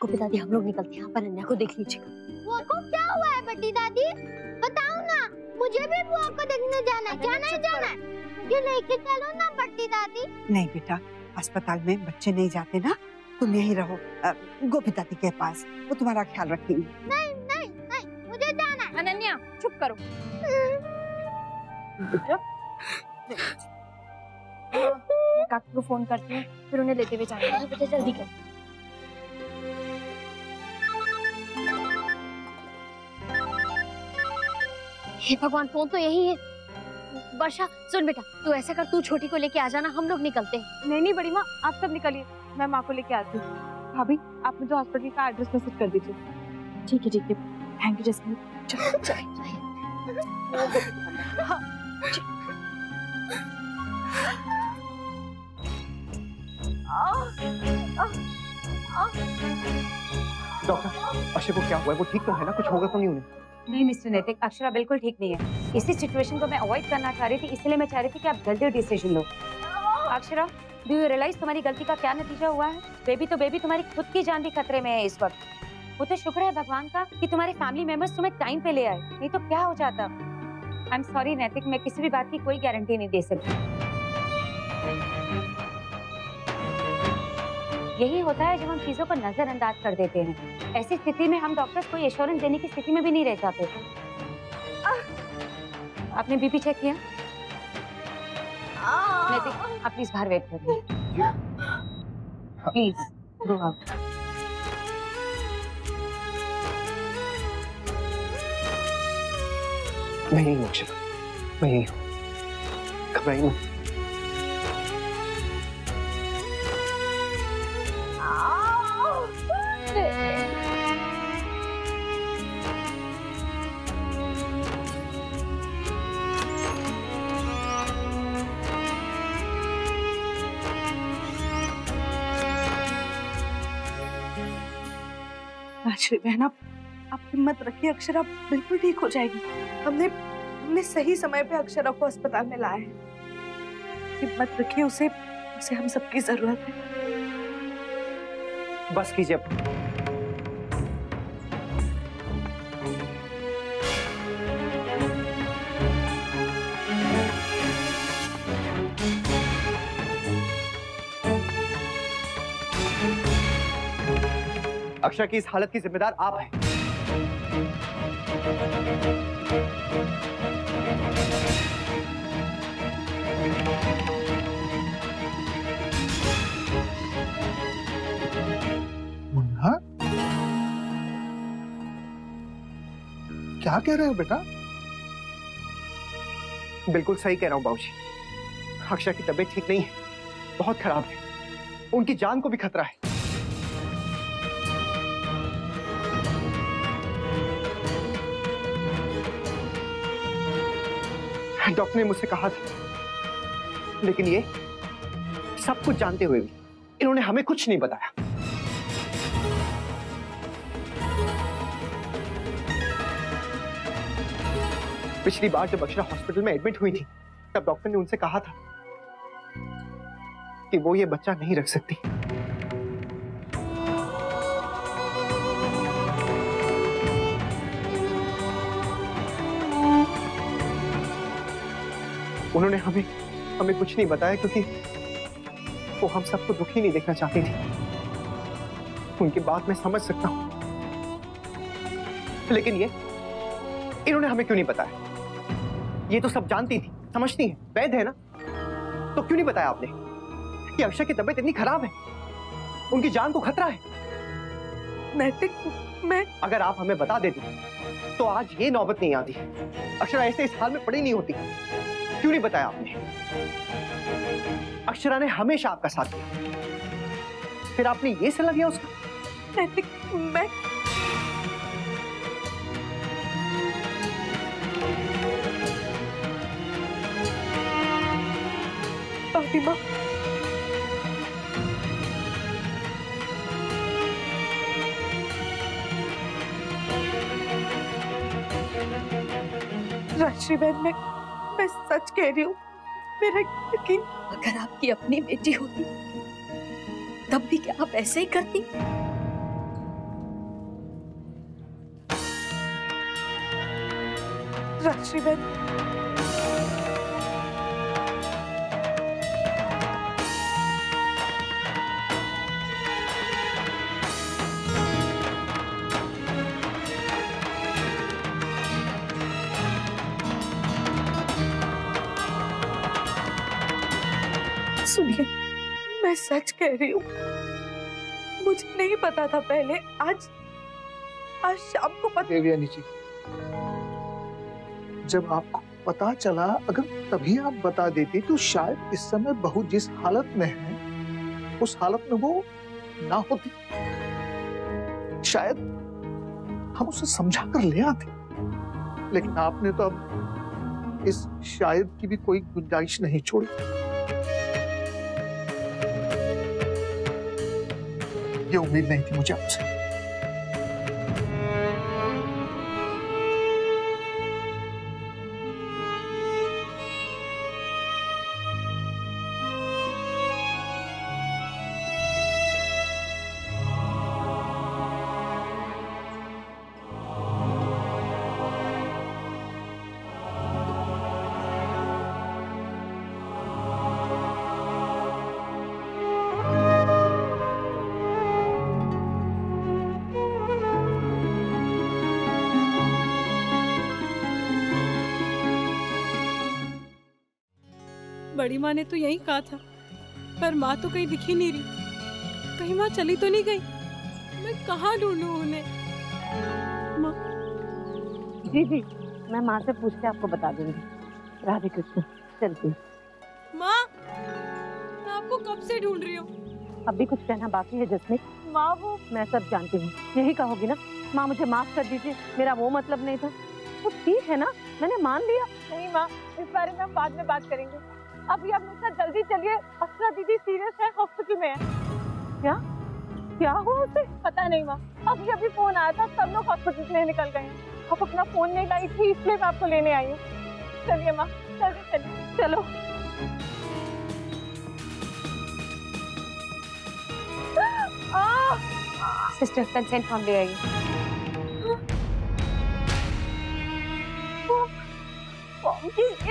गोपी दादी, हम लोग निकलते हैं, आप अनन्या को देख लीजिएगा। बुआ को क्या हुआ है बड़ी दादी? बताओ ना, मुझे भी बुआ को देखने जाना है। जाना है, जाना है। मुझे लेके चलो ना बड़ी दादी। नहीं बेटा, अस्पताल में बच्चे नहीं जाते ना, तुम यहीं रहो गोपिता दी के पास, वो तुम्हारा ख्याल रखेंगी। नहीं नहीं नहीं, मुझे जाना है। अनन्या चुप करो। मैं काकी को फोन करती हूँ, फिर उन्हें लेते हुए जाएंगे। बेटा जल्दी कर। हे भगवान, फोन तो यही है। वर्षा सुन बेटा, तू ऐसा कर, तू छोटी को लेके आ जाना, हम लोग निकलते हैं। नहीं बड़ी माँ, आप सब निकलिए, मैं माँ को लेके आती हूँ। भाभी आप मुझे हॉस्पिटल का एड्रेस मैसेज कर दीजिए। ठीक है thank you jasmine. Doctor, Akshay को क्या हुआ है? वो ठीक तो है ना? कुछ होगा तो नहीं उन्हें? नहीं मिस्टर नैतिक, अक्षरा बिल्कुल ठीक नहीं है। इसी सिचुएशन को मैं अवॉइड करना चाह रही थी, इसलिए मैं चाह रही थी कि आप जल्दी डिसीजन लो। अक्षरा, डू यू रियलाइज तुम्हारी गलती का क्या नतीजा हुआ है? बेबी तुम्हारी खुद की जान भी खतरे में है इस वक्त। वो तो शुक्र है भगवान का कि तुम्हारे फैमिली मेंबर्स तुम्हें टाइम पे ले आए, नहीं तो क्या हो जाता। आई एम सॉरी नैतिक, मैं किसी भी बात की कोई गारंटी नहीं दे सकती। यही होता है जब हम चीजों को नजरअंदाज कर देते हैं। ऐसी स्थिति में हम डॉक्टर्स कोई एश्योरेंस देने की स्थिति में भी नहीं रह जाते। आपने बीपी चेक किया? नैतिक, आप प्लीज बाहर वेट करिए। Please go out. मैं यही हूँ अक्षरा, मैं यही हूँ, घबराइए मत। राजश्री बहन, आप हिम्मत रखिए, अक्षरा बिल्कुल ठीक हो जाएगी। हमने सही समय पे अक्षरा को अस्पताल में लाया है। हिम्मत रखिए, उसे हम सबकी जरूरत है। बस कीजिए अब। अक्षरा की इस हालत की जिम्मेदार आप हैं। मुन्ना, क्या कह रहे हो बेटा? बिल्कुल सही कह रहा हूँ बाबूजी। अक्षरा की तबीयत ठीक नहीं है, बहुत खराब है, उनकी जान को भी खतरा है। डॉक्टर ने मुझसे कहा था, लेकिन ये सब कुछ जानते हुए भी इन्होंने हमें कुछ नहीं बताया। पिछली बार जब अक्षरा हॉस्पिटल में एडमिट हुई थी, तब डॉक्टर ने उनसे कहा था कि वो ये बच्चा नहीं रख सकती। उन्होंने हमें कुछ नहीं बताया क्योंकि वो हम सबको दुखी नहीं देखना चाहती थी। उनकी बात मैं समझ सकता हूं, लेकिन ये इन्होंने हमें क्यों नहीं बताया? ये तो सब जानती थी, समझती है, वैध है ना, तो क्यों नहीं बताया आपने कि अक्षय की तबीयत इतनी खराब है, उनकी जान को खतरा है? मैं अगर आप हमें बता देती तो आज ये नौबत नहीं आती, अक्षरा ऐसे इस हाल में पड़ी नहीं होती। क्यों नहीं बताया आपने? अक्षरा ने हमेशा आपका साथ दिया, फिर आपने ये सलाह दिया उसका? मैं फातिमा, राजश्री बहन, मैं सच कह रही हूँ, मेरा यकीन। अगर आपकी अपनी बेटी होती तब भी क्या आप ऐसे ही करती? राजश्री बहन, सुनिए, मैं सच कह रही हूँ, मुझे नहीं पता था पहले। आज शाम को पता। देवयानी जी, जब आपको पता चला, अगर तभी आप बता देती तो शायद इस समय बहू जिस हालत में है उस हालत में वो ना होती। शायद हम उसे समझा कर ले आते, लेकिन आपने तो अब इस शायद की भी कोई गुंजाइश नहीं छोड़ी। ये उम्मीद नहीं थी मुझे आपसे। बड़ी माँ ने तो यही कहा था, पर माँ तो कहीं दिख ही नहीं रही। कहीं माँ चली तो नहीं गई? मैं कहाँ ढूंढूं उन्हें? माँ। जी जी, मैं माँ से पूछ के आपको बता दूंगी। राधे कृष्ण, चलती। माँ, मैं आपको कब से ढूंढ रही हूँ। अब भी कुछ कहना बाकी है जसमीत? माँ वो मैं सब जानती हूँ, यही कहोगी ना? माँ मुझे माफ कर दीजिए, मेरा वो मतलब नहीं था। वो ठीक है ना, मैंने मान लिया। नहीं माँ, इस बारे में हम बाद में बात करेंगे। अभी आप मेरे साथ जल्दी चलिए, अक्षरा दीदी सीरियस है, हॉस्पिटल में है। क्या क्या हुआ उसे? पता नहीं माँ, अभी फोन आया था, सब लोग हॉस्पिटल से निकल गए। आप अपना फोन नहीं लाई थी, इसलिए मैं आपको लेने आई हूँ। चलिए माँ, जल्दी चलिए, चलो। सिस्टर कंसेंट फॉर्म ले आइए।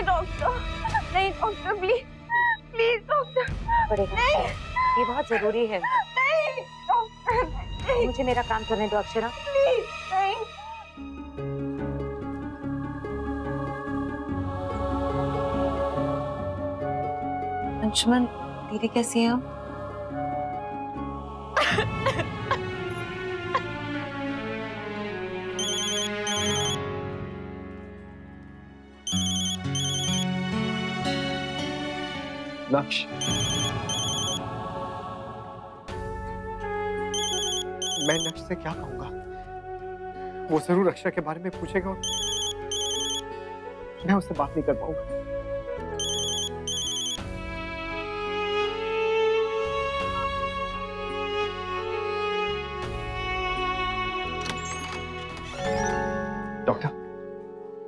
डॉक्टर नहीं, डॉक्टर प्लीज प्लीज डॉक्टर। नहीं, ये बहुत जरूरी है। नहीं डॉक्टर, नहीं। मुझे मेरा काम करने दो अक्षरा। प्लीज नहीं। अंशुमन दीदी कैसी है? नक्श, मैं नक्श से क्या कहूंगा? वो जरूर अक्षरा के बारे में पूछेगा और मैं उससे बात नहीं कर पाऊंगा। डॉक्टर,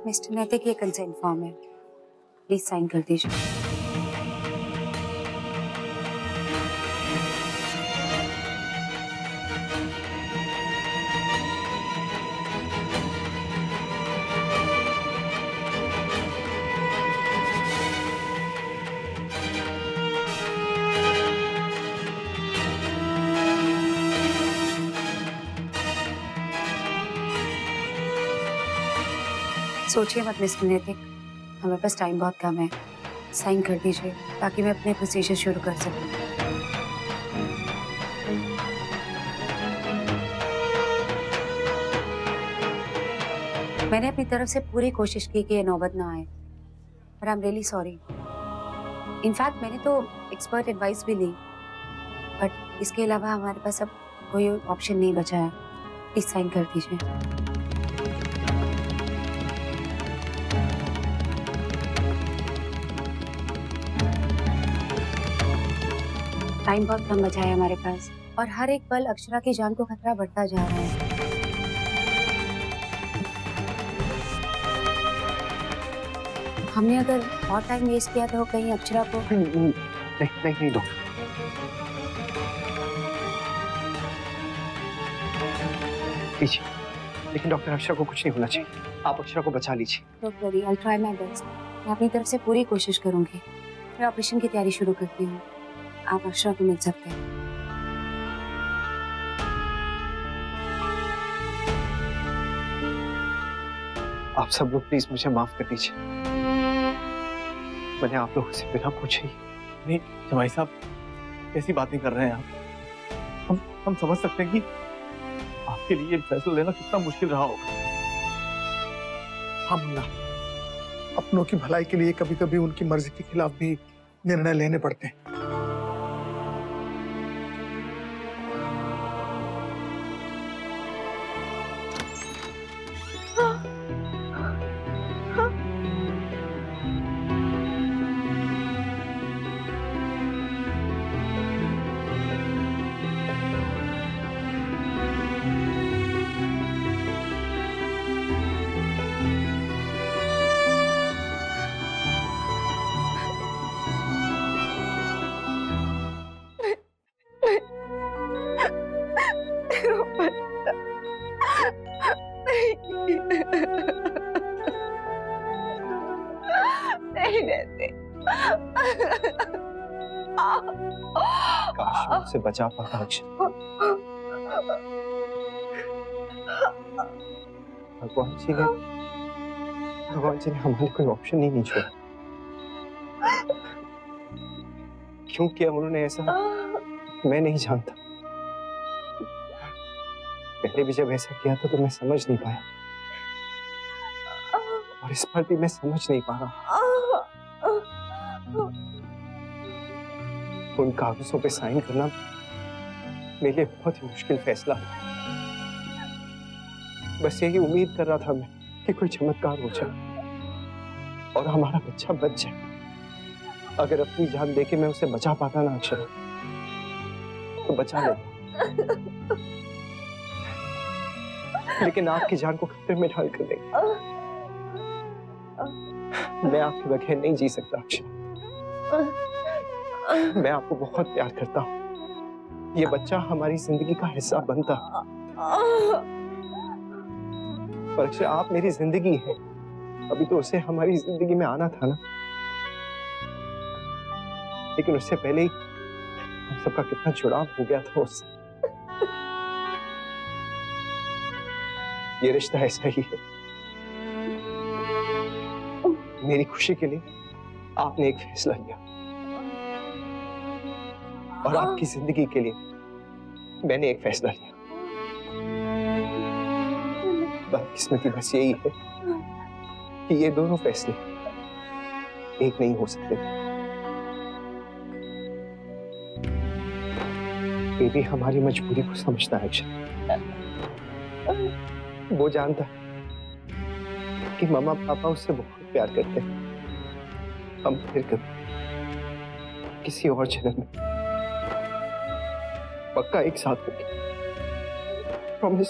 मिस्टर नैतिक, ये कंसेंट फॉर्म है, प्लीज साइन कर दीजिए। सोचिए मत मिस्टर नैतिक, हमारे पास टाइम बहुत कम है। साइन कर दीजिए ताकि मैं अपने प्रोसीजर शुरू कर सकूं। मैंने अपनी तरफ से पूरी कोशिश की कि ये नौबत ना आए, पर I am really sorry. In fact मैंने तो एक्सपर्ट एडवाइस भी ली, बट इसके अलावा हमारे पास अब कोई ऑप्शन नहीं बचा है। प्लीज साइन कर दीजिए। टाइम बहुत कम बचा है हमारे पास और हर एक पल अक्षरा की जान को खतरा बढ़ता जा रहा है। हमने अगर और टाइम वेस्ट किया तो कहीं अक्षरा को नहीं डॉक्टर, लीजिए। लेकिन डॉक्टर, अक्षरा को कुछ नहीं होना चाहिए, आप अक्षरा को बचा लीजिए। Doctor, I will try my best. मैं अपनी तरफ से पूरी कोशिश करूंगी। मैं ऑपरेशन की तैयारी शुरू करती हूँ, आप अक्षरा को मिल सकते हैं। आप सब लोग प्लीज मुझे माफ कर दीजिए। मैंने आप लोगों से बिना पूछे नहीं जमाई साहब कैसी बातें कर रहे हैं आप? हम समझ सकते हैं कि आपके लिए फैसला लेना कितना मुश्किल रहा होगा। हाँ मुन्ना, अपनों की भलाई के लिए कभी कभी उनकी मर्जी के खिलाफ भी निर्णय लेने पड़ते हैं। नहीं रहते। काश मैं उसे बचा पाता अक्षर। भगवान जी ने हमारे कोई ऑप्शन ही नहीं छोड़ा। क्यों किया उन्होंने ऐसा मैं नहीं जानता। पहले भी जब ऐसा किया था तो मैं समझ नहीं पाया, और इस पर भी मैं समझ नहीं पा रहा। उन कागजों पे साइन करना मेरे लिए बहुत ही मुश्किल फैसला था। बस यही उम्मीद कर रहा था मैं कि कोई चमत्कार हो जाए और हमारा बच्चा बच जाए। अगर अपनी जान देके मैं उसे बचा पाता ना अक्षरा, तो बचा लेता। लेकिन आपकी जान को खतरे में डाल कर देगा। मैं आपके बगैर नहीं जी सकता अक्षरा। मैं आपको बहुत प्यार करता हूँ। ये बच्चा हमारी जिंदगी का हिस्सा बनता। पर अक्षरा आप मेरी जिंदगी है, अभी तो उसे हमारी जिंदगी में आना था ना। लेकिन उससे पहले ही हम सबका कितना जुड़ाव हो गया था उससे। ये रिश्ता ऐसा ही है। मेरी खुशी के लिए आपने एक फैसला लिया, और आपकी जिंदगी के लिए मैंने एक फैसला लिया। बदकिस्मती बस यही है कि ये दोनों फैसले एक नहीं हो सकते। बेबी हमारी मजबूरी को समझता है अक्षर। वो जानता है कि मम्मा पापा उससे बहुत प्यार करते हैं। हम फिर कभी किसी और जन्म में पक्का एक साथ होंगे, प्रॉमिस।